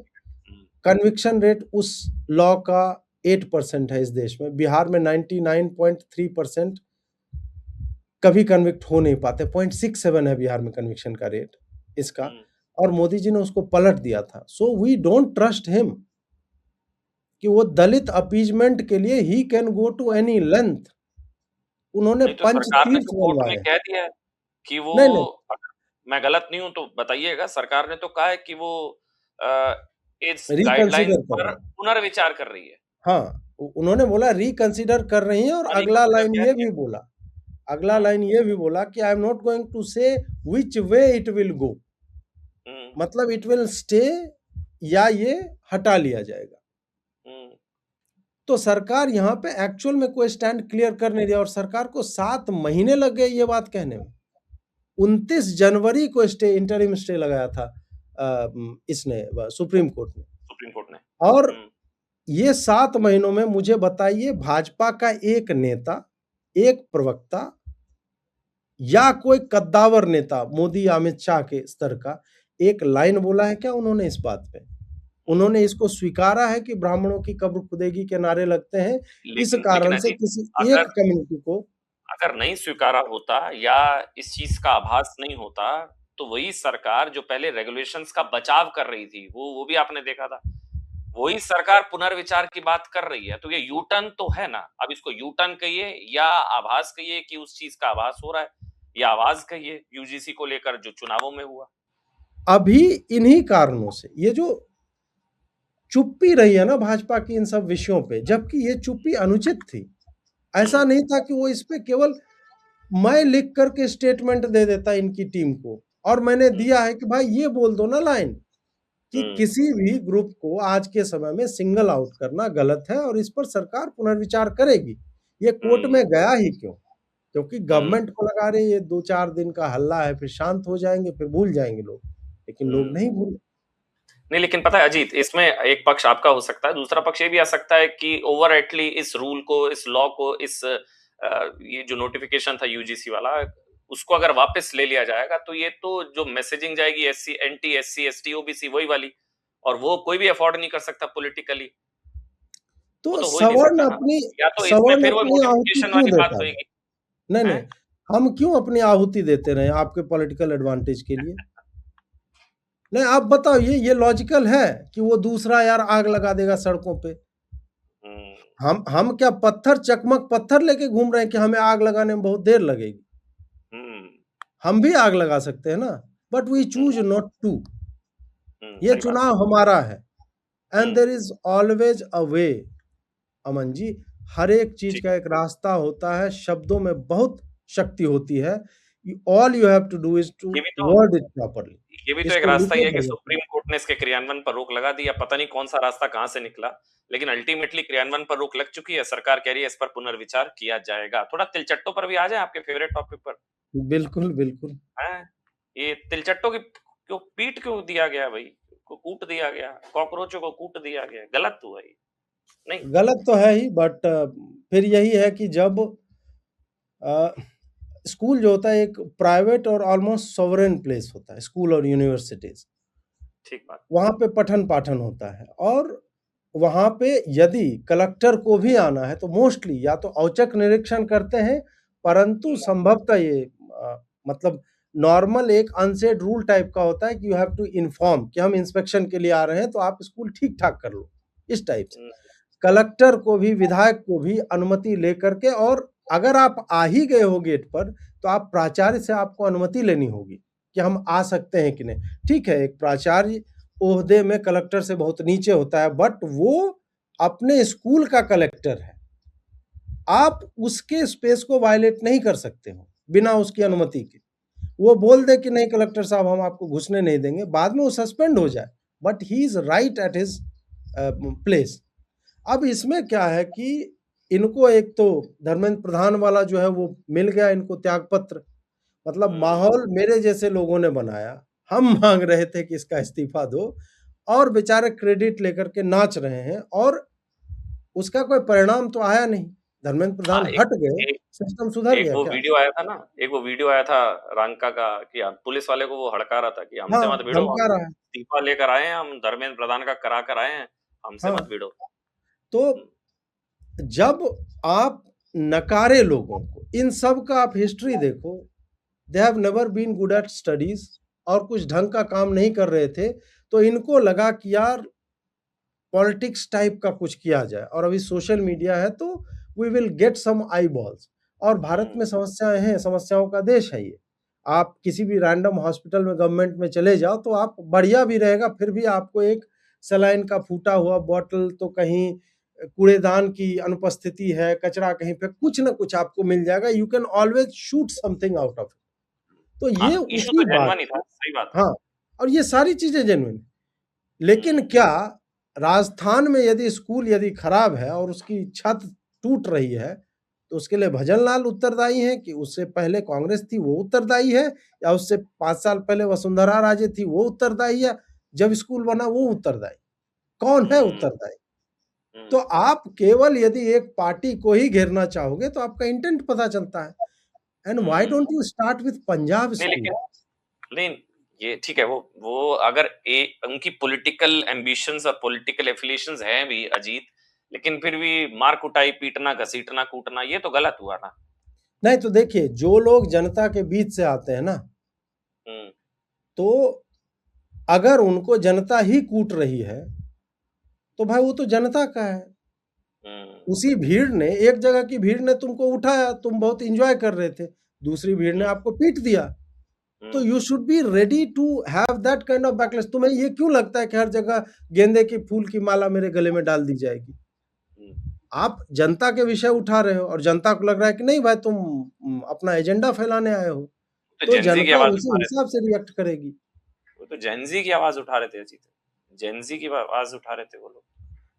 कन्विक्शन रेट उस लॉ का 8% है इस देश में। बिहार में 99.3% कभी कन्विक्ट हो नहीं पाते, 0.67 है बिहार में कन्विक्शन का रेट इसका, और मोदी जी ने उसको पलट दिया था। So we don't trust him कि वो दलित अपीजमेंट के लिए ही can go to any length. उन्होंने तो सरकार ने तो कोर्ट में कह दिया है कि वो, मैं गलत नहीं हूं तो बताइएगा, सरकार ने तो कहा है कि वो इस गाइडलाइन पर पुनर्विचार कर रही है। हाँ, उन्होंने बोला रिकंसिडर कर रही है, और अगला लाइन ये भी बोला, अगला लाइन ये भी बोला कि I am not going to say which way it will go, मतलब इट विल स्टे या ये हटा लिया जाएगा। तो सरकार यहाँ पे एक्चुअल में कोई स्टैंड क्लियर कर नहीं रही और सरकार को 7 महीने लग गए ये बात कहने में। 29 जनवरी को इंटरिम स्टे लगाया था इसने सुप्रीम कोर्ट ने। सुप्रीम कोर्ट ने। और ये 7 महीनों में मुझे बताइए भाजपा का एक नेता, एक प्रवक्ता या कोई कद्दावर नेता मोदी अमित शाह के स्तर का एक लाइन बोला है क्या उन्होंने इस बात पे? उन्होंने इसको स्वीकारा है कि ब्राह्मणों की कब्र खुदेगी के नारे लगते हैं, इस कारण से किसी एक कम्युनिटी को अगर नहीं स्वीकारा होता या इस चीज का आभास नहीं होता तो वही सरकार जो पहले रेगुलेशंस का बचाव कर रही थी वो भी आपने देखा था, वही सरकार पुनर्विचार की बात कर रही है। तो ये यू टर्न तो है ना, अब इसको यू टर्न कहिए या आभास कहिए कि उस चीज का आभास हो रहा है, या आवाज कहिए यूजीसी को लेकर जो चुनावों में हुआ। अभी इन्हीं कारणों से ये जो चुप्पी रही है ना भाजपा की इन सब विषयों पे, जबकि ये चुप्पी अनुचित थी। ऐसा नहीं था कि वो इस पे केवल मैं लिख करके स्टेटमेंट दे देता इनकी टीम को और मैंने दिया है कि भाई ये बोल दो ना लाइन कि किसी भी ग्रुप को आज के समय में सिंगल आउट करना गलत है और इस पर सरकार पुनर्विचार करेगी। ये कोर्ट में गया ही क्यों? क्योंकि गवर्नमेंट को लगा रहे ये 2-4 दिन का हल्ला है, फिर शांत हो जाएंगे, फिर भूल जाएंगे लोग, लेकिन लोग नहीं भूले। नहीं, लेकिन पता है अजीत, इसमें एक पक्ष आपका हो सकता है, दूसरा पक्ष ये भी आ सकता है कि ओवरराइटली इस रूल को, इस लॉ को, इस ये जो नोटिफिकेशन था यूजीसी वाला, उसको अगर वापस ले लिया जाएगा तो ये तो जो मैसेजिंग जाएगी SC anti SC ST OBC वही वाली, और वो कोई भी अफोर्ड नहीं कर सकता पॉलिटिकली। तो सवर्ण अपनी सवर्ण अपनी आहुति क्यों देता है? नहीं, हम क्यों अपनी आहुति देते रहे आपके पॉलिटिकल एडवांटेज के लिए? नहीं, आप बताओ ये लॉजिकल है कि वो दूसरा यार आग लगा देगा सड़कों पे? हम क्या पत्थर, चकमक पत्थर लेके घूम रहे हैं कि हमें आग लगाने में बहुत देर लगेगी? हम भी आग लगा सकते हैं ना, but we choose not to. ये चुनाव हमारा है and there is always a way. Aman ji, हर एक चीज का एक रास्ता होता है, शब्दों में बहुत शक्ति होती है। All you have to do is to word it properly. ये भी तो एक रास्ता ही है कि सुप्रीम कोर्ट ने इसके क्रियान्वयन पर रोक लगा दी, या पता नहीं कौन सा रास्ता कहां से निकला, लेकिन अल्टीमेटली क्रियान्वयन पर रोक लग चुकी है। सरकार कह रही है इस पर पुनर्विचार किया जाएगा। थोड़ा तिलचट्टों पर भी आ जाए, आपके फेवरेट टॉपिक पर। बिल्कुल बिल्कुल। ये तिलचट्टों की क्यों पीट क्यों दिया गया भाई, को कूट दिया गया, कॉकरोचों को कूट दिया गया, गलत हुआ ये? नहीं, गलत तो है ही, बट फिर यही है कि जब स्कूल जो होता है एक प्राइवेट और ऑलमोस्ट सॉवरेन प्लेस होता है, स्कूल और यूनिवर्सिटीज, ठीक बात, वहां पे पठन पाठन होता है और वहां पे यदि कलेक्टर को भी आना है तो मोस्टली या तो औचक निरीक्षण करते हैं, परंतु संभवतः ये मतलब नॉर्मल एक अनसेड रूल टाइप का होता है कि यू हैव टू इन्फॉर्म कि हम इंस्पेक्शन के लिए आ रहे हैं तो आप स्कूल ठीक ठाक कर लो, इस टाइप से। कलेक्टर को भी, विधायक को भी अनुमति लेकर के, और अगर आप आ ही गए हो गेट पर तो आप प्राचार्य से आपको अनुमति लेनी होगी कि हम आ सकते हैं कि नहीं। ठीक है, एक प्राचार्य ओहदे में कलेक्टर से बहुत नीचे होता है, बट वो अपने स्कूल का कलेक्टर है, आप उसके स्पेस को वायलेट नहीं कर सकते हो बिना उसकी अनुमति के। वो बोल दे कि नहीं कलेक्टर साहब हम आपको घुसने नहीं देंगे, बाद में वो सस्पेंड हो जाए, but he is right at his place. अब इसमें क्या है कि इनको एक तो धर्मेंद्र प्रधान वाला जो है वो मिल गया इनको त्याग पत्र, मतलब माहौल मेरे जैसे लोगों ने बनाया, हम मांग रहे थे कि इसका इस्तीफा दो, और बेचारे क्रेडिट लेकर के नाच रहे हैं, और उसका कोई परिणाम तो आया नहीं। धर्मेंद्र प्रधान हट गए, सिस्टम सुधर गया। वो वीडियो आया था ना, एक वो वीडियो आया था रांका का कि पुलिस वाले को वो हड़का रहा था कि हमसे मत भिड़ो, इस्तीफा लेकर आए हैं हम, धर्मेंद्र प्रधान का करा कर आए हैं, हमसे मत भिड़ो। तो जब आप नकारे लोगों को, इन सब का आप हिस्ट्री देखो, they have never been good at studies और कुछ ढंग का काम नहीं कर रहे थे, तो इनको लगा कि यार पॉलिटिक्स टाइप का कुछ किया जाए, और अभी सोशल मीडिया है तो we will get some eyeballs. और भारत में समस्याएं हैं, समस्याओं का देश है ये। आप किसी भी रैंडम हॉस्पिटल में गवर्नमेंट में चले जाओ तो आप बढ़िया भी रहेगा, फिर भी आपको एक सलाइन का फूटा हुआ बॉटल, तो कहीं कूड़ेदान की अनुपस्थिति है, कचरा कहीं पे कुछ ना कुछ आपको मिल जाएगा। You can always shoot something out of it. तो ये उसी बात, सही बात। हाँ, और ये सारी चीजें जेन्युइन, लेकिन क्या राजस्थान में यदि स्कूल यदि खराब है और उसकी छत टूट रही है, तो उसके लिए भजन लाल उत्तरदायी हैं कि उससे पहले कांग्रेस थी वो उत्तरदायी है, या उससे 5 साल पहले वसुंधरा राजे थी वो उत्तरदायी है, जब स्कूल बना वो उत्तरदायी? कौन है हम्म, उत्तरदायी? तो आप केवल यदि एक पार्टी को ही घेरना चाहोगे तो आपका इंटेंट पता चलता है। And why hmm. Don't you start with Punjab नहीं स्कूल? लेकिन नहीं, ये ठीक है, वो अगर उनकी पॉलिटिकल एम्बिशंस और पॉलिटिकल एफिलिएशंस हैं भी अजीत, लेकिन फिर भी मार कुटाई, पीटना, घसीटना, कूटना, ये तो गलत हुआ ना। नहीं तो देखिए, जो लोग जनता के बीच से आते हैं ना, हम्म, तो अगर उनको जनता ही कूट रही है, तो भाई वो तो जनता का है। हम्म, उसी भीड़ ने, एक जगह की भीड़ ने तुमको उठाया, तुम बहुत एंजॉय कर रहे थे, दूसरी भीड़ ने हम्म, आपको पीट दिया, तो hmm, you should be ready to have that kind of backlash. तुम्हें ये क्यों लगता है कि हर जगह गेंदे के फूल की माला मेरे गले में डाल दी जाएगी? हम्म। आप जनता के विषय उठा रहे हो और जनता को लग रहा है कि नहीं भाई तुम अपना एजेंडा फैलाने आए हो, तो तो जेनजी की जनता आवाज उसी उठा रहे थे, हिसाब से रिएक्ट करेगी। वो तो जेनजी की आवाज उठा रहे थे अजीत, जेनजी की आवाज उठा रहे थे वो लोग।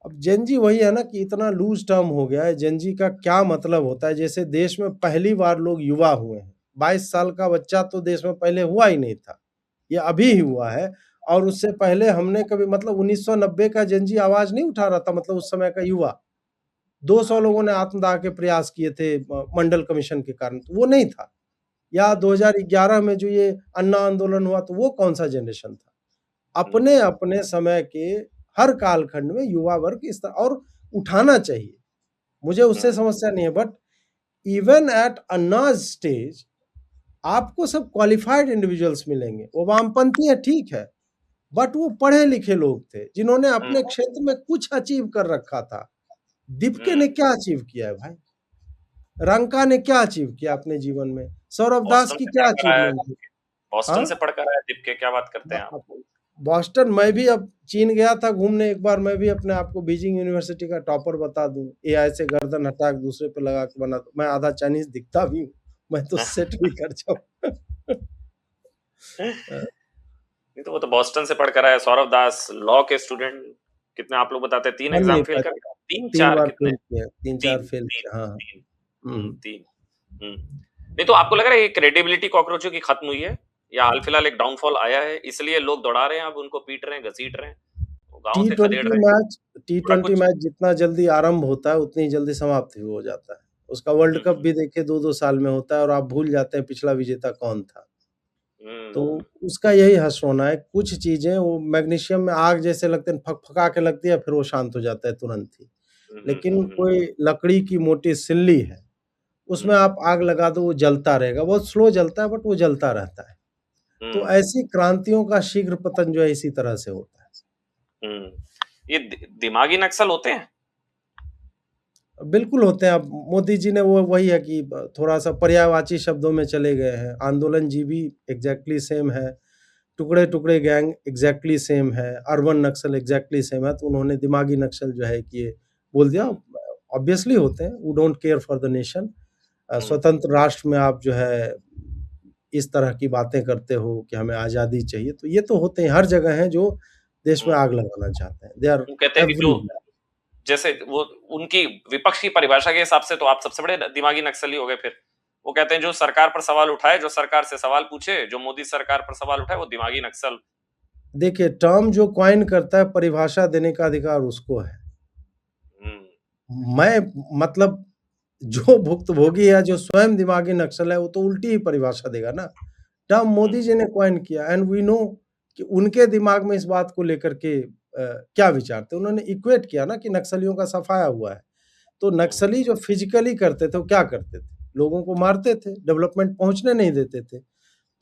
अब जेन जी वही है ना कि इतना लूज टर्म हो गया है। जेन जी का क्या मतलब होता है? जैसे देश में पहली बार लोग युवा हुए हैं। 22 साल का बच्चा तो देश में पहले हुआ ही नहीं था। ये अभी ही हुआ है, और उससे पहले हमने कभी, मतलब 1990 का जेन जी आवाज नहीं उठा रहा था, मतलब उस समय का युवा। 200 लोगों ने आत्मदाह के प्रयास किए थे मंडल कमीशन के कारण, तो वो नहीं था। या 2011 में जो ये अन्ना आंदोलन हुआ, तो वो कौन-सा जनरेशन था? हम्म, अपने-अपने समय के हर कालखंड में युवा वर्ग इस तरह और उठाना चाहिए। मुझे उससे हम्म, समस्या नहीं है, बट इवन एट अन्नाज़ स्टेज आपको सब क्वालिफाइड इंडिविजुअल्स मिलेंगे। वो वामपंथी हैं, ठीक है, बट वो पढ़े-लिखे लोग थे, जिन्होंने हम्म, अपने क्षेत्र में कुछ अचीव कर रखा था। दीपके ने हम्म। क्या अचीव किया है भाई? रंका ने क्या अचीव किया अपने जीवन में? सौरभ दास बॉस्टन की से क्या पढ़कर आया है, अचीवमेंट थी? बॉस्टन हाँ? से पढ़कर आया दीप के, क्या बात करते ब हैं आप। बॉस्टन, मैं भी अब चीन गया था घूमने एक बार, मैं भी अपने आप को बीजिंग यूनिवर्सिटी का टॉपर बता दूँ। एआई से गर्दन हटा के दूसरे पे लगा के बना दूँ। मैं आधा चाइनीज़ दिखता भी हूँ, मैं तो सेट भी कर जाऊँ। अ, नहीं तो वो तो बॉस्टन से पढ़कर आया। सौरभ दास लॉ के स्टूडेंट, कितने आप लोग बताते हैं, 3 बन एग्जाम नहीं फेल पाए, कर गया, तीन 3 चार बार कितने, फेल किए, 3-4 तीन फेल तीन किए। हाँ, हाँ। तीन हुँ। तीन। नहीं तो आपको लग रहा है ये क्रेडिबिलिटी कॉकरोचों की खत्म हुई है, या हाल फिलहाल एक डाउनफॉल आया है इसलिए लोग दौड़ा रहे हैं, अब उनको पीट रहे हैं, घसीट रहे हैं, वो गांव से खदेड़ टी20 रहे हैं, मैच पूरा टी20 कुछ। मैच जितना जल्दी आरंभ होता है, उतनी जल्दी समाप्त भी हो जाता है। उसका वर्ल्ड कप हम्म, भी देखिए 2-2 साल में होता है और आप भूल जाते हैं पिछला विजेता कौन था। तो हम्म, उसका यही हर्ष होना है। कुछ चीज़ें वो मैग्नीशियम में आग जैसे लगते हैं, फकफका के लगती है, फिर वो शांत हो जाता है तुरंत ही। लेकिन हम्म, कोई लकड़ी की मोटी सिल्ली है, उसमें आप आग लगा दो, वो जलता रहेगा। बहुत स्लो जलता है, बट वो जलता रहता है। तो हम्म, ऐसी क्रांतियों का शीघ्र पतन जो है इसी तरह से होता है। हम्म। ये दिमागी नक्सल होते हैं। बिल्कुल होते हैं। अब मोदी जी ने वो वही है कि थोड़ा-सा पर्यायवाची शब्दों में चले गए हैं। आंदोलन-जीबी एग्ज़ैक्टली सेम है, टुकड़े-टुकड़े गैंग एग्ज़ैक्टली सेम है, अर्बन नक्सल एग्ज़ैक्टली सेम है, तो उन्होंने दिमागी नक्सल जो है कि ये बोल दिया। हम्म, ऑब्वियसली होते हैं, we don't care for the nation. हम्म, स्वतंत्र राष्ट्र में आप जो है इस तरह की बातें करते हो कि हमें आज़ादी चाहिए, तो ये तो होते हैं, हर जगह हैं जो देश में हम्म। आग लगाना चाहते हैं। दे आर वो कहते हैं कि जो एवरीवेयर। जैसे वो उनकी विपक्ष की परिभाषा के हिसाब से तो आप सबसे बड़े दिमागी नक्सली हो गए फिर। वो कहते हैं जो सरकार पर सवाल उठाए, जो सरकार से सवाल पूछे, जो मोदी सरकार पर सवाल उठाए, वो दिमागी नक्सल। देखिए, टर्म जो कॉइन करता है, परिभाषा देने का अधिकार उसको है। हम्म, मैं, मतलब जो भुक्तभोगी है, जो स्वयं दिमागी नक्सल है, वो तो उल्टी ही परिभाषा देगा ना। टर्म हम्म, मोदी जी ने कॉइन किया, एंड वी नो कि उनके दिमाग में इस बात को लेकर के क्या विचार थे। उन्होंने इक्वेट किया ना कि नक्सलियों का सफाया हुआ है। तो हम्म, नक्सली जो फिजिकली करते थे, वो क्या करते थे? लोगों को मारते थे, डेवलपमेंट पहुँचने नहीं देते थे।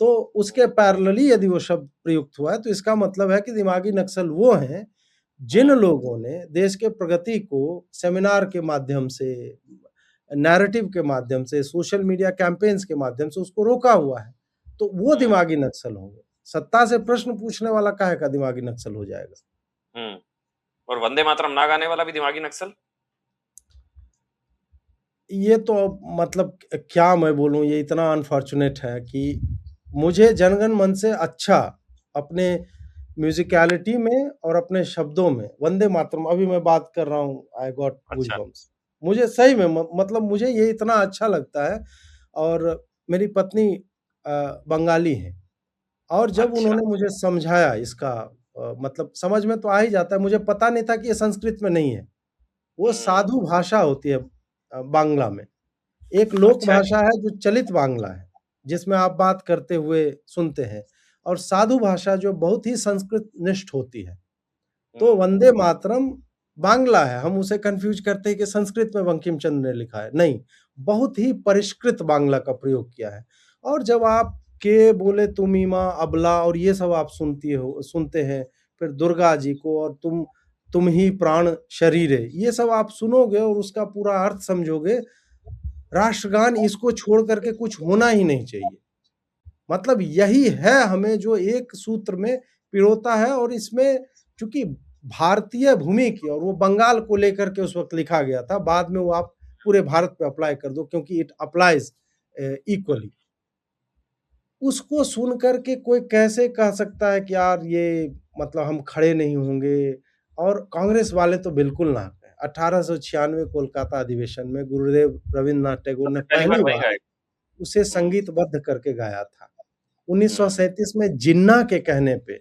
तो उसके पैरेलली यदि वो शब्द प्रयुक्त हुआ है, तो इसका मतलब है कि दिमागी नक्सल वो हैं, जिन हम्म, लोगों ने देश के प्रगति को सेमिनार के माध्यम से, नैरेटिव के माध्यम से, सोशल मीडिया कैंपेन्स के माध्यम से उसको रोका हुआ है, तो वो हम्म, दिमागी नक्सल होंगे। सत्ता से प्रश्न पूछने वाला काहे का दिमागी नक्सल हो जाएगा? हम्म। और वंदे मातरम ना गाने वाला भी दिमागी नक्सल। ये तो अब मतलब क्या मैं बोलूँ, ये इतना अनफॉर्च्यूनेट है कि मुझे जनगण मन से अच्छा अपने म्यूजिकलिटी में और अपने शब्दों में वंदे मातरम अभी मैं बात कर रहा हूँ, आई गॉट अच्छा। गूज़बम्प्स। मुझे सही में मतलब मुझे ये इतना अच्छा लगता है। और मेरी पत्नी बंगाली हैं और जब अच्छा। उन्होंने मुझे समझाया इसका मतलब समझ में तो आ ही जाता है, मुझे पता नहीं था कि ये संस्कृत में नहीं है। वो हुँ। साधु भाषा होती है बांग्ला में। एक लोक अच्छा जी। भाषा है जो चलित बांग्ला है, जिसमें आप बात करते हुए सुनते हैं और साधु भाषा जो बहुत ही संस्कृत निष्ठ होती है। तो हुँ। वंदे मातरम बांग्ला है, हम उसे कन्फ्यूज़ करते हैं कि संस्कृत में बंकिम चंद्र ने लिखा है, नहीं, बहुत ही परिष्कृत बांग्ला का प्रयोग किया है। और जब आप के बोले तुमिमा, अबला और ये सब आप सुनते हैं, फिर दुर्गा जी को और तुम ही प्राण शरीरे, ये सब आप सुनोगे और उसका पूरा अर्थ समझोगे, राष्ट्रगान इसको छोड़ कर के कुछ होना ही नहीं चाहिए। मतलब यही है हमें जो एक सूत्र में पिरोता है और इसमें चूँकि भारतीय भूमि की और वो बंगाल को लेकर के उस वक़्त लिखा गया था, बाद में वो आप पूरे भारत पे अप्लाई कर दो क्योंकि इट अप्लाइज़ इक्वली। उसको सुन कर के कोई कैसे कह सकता है कि यार ये मतलब हम खड़े नहीं होंगे। और कांग्रेस वाले तो बिल्कुल ना कहें। 1896 कोलकाता अधिवेशन में गुरुदेव रवींद्रनाथ टैगोर ने आपने पहली बार पहली वहीं बार गए? उसे हुँ। संगीतबद्ध करके गाया था। हुँ। 1937 में जिन्ना के कहने पे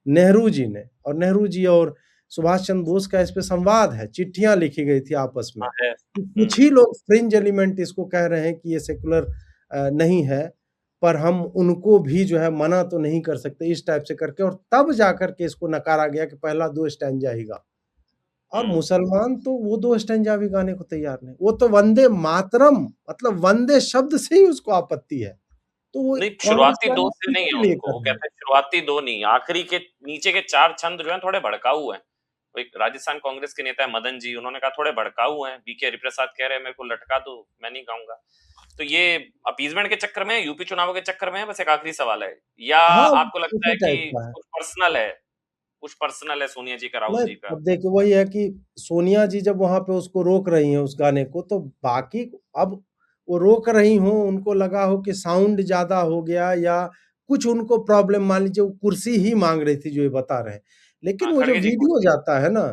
नेहरू जी ने, और नेहरू जी और सुभाष चंद्र बोस का इस पे संवाद है, चिट्ठियाँ लिखी गई थी आपस में। हाँ, है। कि हुँ। कुछ ही लोग फ्रिंज एलिमेंट इसको कह रहे हैं कि ये सेक्युलर नहीं है, पर हम उनको भी जो है मना तो नहीं कर सकते, इस टाइप से करके और तब जाकर के इसको नकारा गया कि पहला 2 स्टैन्ज़ा ही गा। और हुँ। मुसलमान तो वो 2 स्टैन्ज़ा भी गाने को तैयार नहीं। वो तो वंदे मातरम मतलब वंदे शब्द से ही उसको आपत्ति है। तो वो नहीं, कांग्रेस शुरुआती 2 वाले से नहीं है किसके लिए उनको, कर वो रहे हैं? कहते हैं शुरुआती 2 नहीं, आखिरी के नीचे के 4 छंद जो हैं थोड़े भड़काऊ हैं। वो एक राजस्थान कांग्रेस के नेता है मदन जी, उन्होंने कहा थोड़े भड़काऊ हैं, बीके हरिप्रसाद कह रहे हैं मेरे को लटका दो, मैं नहीं गाऊँगा। तो ये अपीज़मेंट के चक्कर में, यूपी चुनावों के चक्कर में है, बस एक आखिरी सवाल है, या हाँ, आपको लगता उसी है टाइप कि का है। कुछ पर्सनल है सोनिया जी का, राहुल नहीं, जी का? अब देखिए वही है कि सोनिया जी जब वहाँ पे उसको रोक रही हैं उस गाने को, तो बाकी अब वो रोक रही हों, उनको लगा हो कि साउंड ज़्यादा हो गया या कुछ उनको प्रॉब्लम, मान लीजिए वो कुर्सी ही माँग रही थी जो ये बता रहे हैं। लेकिन हाँ, वो जो खड़गे जी को वीडियो जाता है ना,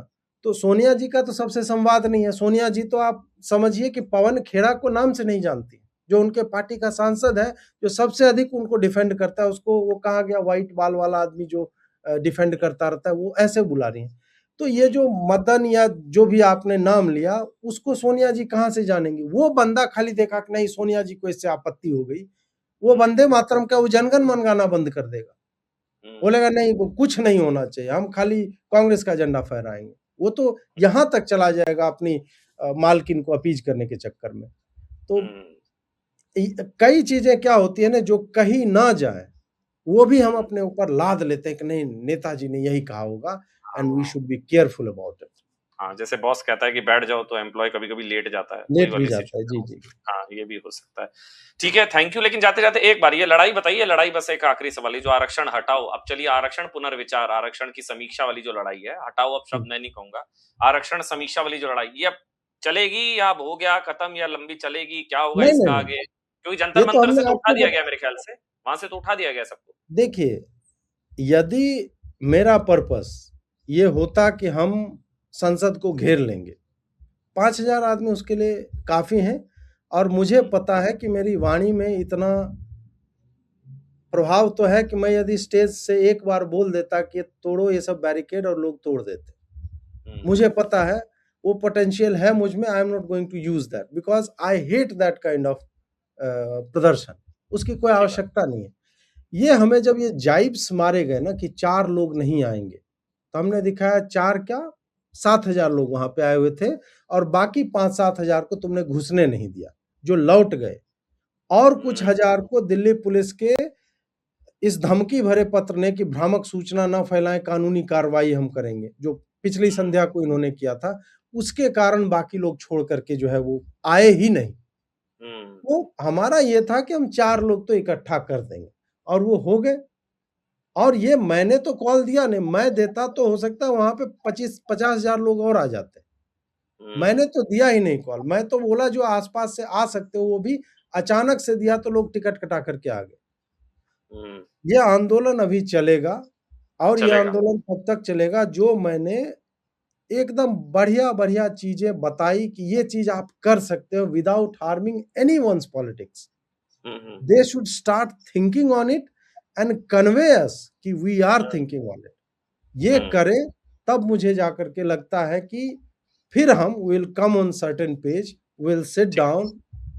तो सोनिया जी का तो सबसे संवाद नहीं है। सोनिया जी तो आप समझिए कि पवन खेड़ा को नाम से नहीं जानती, जो उनके पार्टी का सांसद है, जो सबसे अधिक उनको डिफेंड करता है, उसको वो कहा गया व्हाइट बाल वाला आदमी जो डिफेंड करता रहता है, वो ऐसे बुला रही हैं। तो ये हुँ। जो मदन या जो भी आपने नाम लिया, उसको सोनिया जी कहाँ से जानेंगी? वो बंदा खाली देखा कि नहीं सोनिया जी को इससे आपत्ति हो गई, वो हुँ। वंदे मातरम का वो जनगण मन गाना बंद कर देगा। हुँ। बोलेगा नहीं वो कुछ नहीं होना चाहिए, हम खाली कांग्रेस का झंडा फहराएँगे। वो तो यहाँ तक चला जाएगा अपनी मालकिन को अपीज़ करने के चक्कर में। तो हुँ। इ कई चीज़ें क्या होती है ना जो कही ना जाएँ, वो भी हम हुँ। अपने ऊपर लाद लेते हैं कि नहीं नेताजी ने यही कहा होगा एंड वी हाँ। Should be careful about it. हाँ, जैसे बॉस कहता है कि बैठ जाओ तो एम्प्लॉयी कभी-कभी लेट जाता है, वही लेट भी वाली जाता है। सिचुएशन जी, हो जी। हाँ, ये भी हो सकता है। ठीक है, थैंक यू लेकिन जाते-जाते एक बार ये लड़ाई बताइए, लड़ाई बस एक आखिरी सवाल है, जो आरक्षण हटाओ, अब चलिए आरक्षण पुनर्विचार, आरक्षण की समीक्षा वाली जो लड़ाई है, हटाओ अब हुँ। शब्द मैं नहीं कहूँगा, आरक्षण समीक्षा वाली जो लड़ाई, ये अब चलेगी या अब हो गया खत्म या लंबी चलेगी, क्या होगा नहीं, इसका नहीं, नहीं। आगे? क्योंकि ये तो जंतर-मंतर से हमने तो उठा आपको दिया गया मेरे ख्याल से, वहाँ से तो उठा दिया गया सबको। देखिए, यदि मेरा पर्पस ये होता कि हम संसद को घेर लेंगे, 5000 आदमी उसके लिए काफ़ी हैं और मुझे हुँ। पता है कि मेरी वाणी में इतना प्रभाव तो है कि मैं यदि स्टेज से एक बार बोल देता कि तोड़ो ये सब बैरिकेड और लोग तोड़ देते। हुँ। मुझे पता है वो पोटेंशियल है मुझ में, I am not going to use that because I hate that kind of प्रदर्शन। उसकी कोई सही बात। आवश्यकता नहीं है। ये हमें जब ये जाइब्स मारे गए ना कि 4 लोग नहीं आएँगे, तो हमने दिखाया 4 क्या 7,000 लोग वहाँ पे आए हुए थे और बाकी 5-7 हज़ार को तुमने घुसने नहीं दिया, जो लौट गए और कुछ हुँ। हज़ार को दिल्ली पुलिस के इस धमकी भरे पत्र ने कि भ्रामक सूचना न फैलाएँ, कानूनी कार्रवाई हम करेंगे, जो पिछली हुँ। संध्या को इन्होंने किया था, उसके कारण बाकी लोग छोड़ कर के जो है वो आए ही नहीं। हुँ। तो हमारा ये था कि हम 4 लोग तो इकट्ठा कर देंगे और वो हो गए। और ये मैंने तो कॉल दिया नहीं, मैं देता तो हो सकता है वहाँ पे 25-50,000 लोग और आ जाते। हुँ। मैंने तो दिया ही नहीं कॉल, मैं तो बोला जो आस-पास से आ सकते हो वो भी अचानक से दिया तो लोग टिकट कटा कर के आ गए। हुँ। ये आंदोलन अभी चलेगा, और ये चलेगा। आंदोलन तब तक चलेगा जो मैंने एकदम बढ़िया-बढ़िया चीज़ें बताई कि ये चीज़ आप कर सकते हो without harming anyone's politics. They should start thinking on it and convey us कि we are thinking on it. ये करें तब मुझे जाकर के लगता है कि फिर हम will come on certain page, will sit down.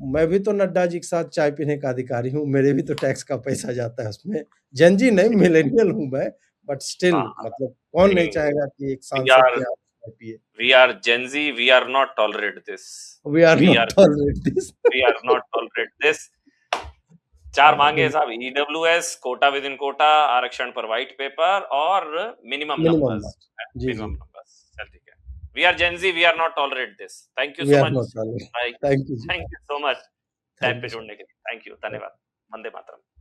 मैं भी तो नड्डा जी के साथ चाय पीने का अधिकारी हूँ, मेरे भी तो टैक्स का पैसा जाता है उसमें। जेन नहीं, मिलेनियल हूँ मैं, बट स्टिल हाँ, मतलब कौन नहीं नहीं, चाहेगा कि एक we सांसद are के हाथ चाय पिए। we are Gen Z, we are not tolerate this. We are We not are tolerate this. we are not tolerate this. 4 मांगे साहब, EWS, quota within quota, आरक्षण पर व्हाइट पेपर और मिनिमम मिनिमम नंबर्स। जी, minimum जी। Numbers, चल ठीक है। We are Gen Z, we are not tolerate this. Thank you We so are not much tolerate. भाई, Thank you जी। Thank you so much time Thank पे you, sir. जुड़ने के लिए। थैंक यू, धन्यवाद। वंदे मातरम।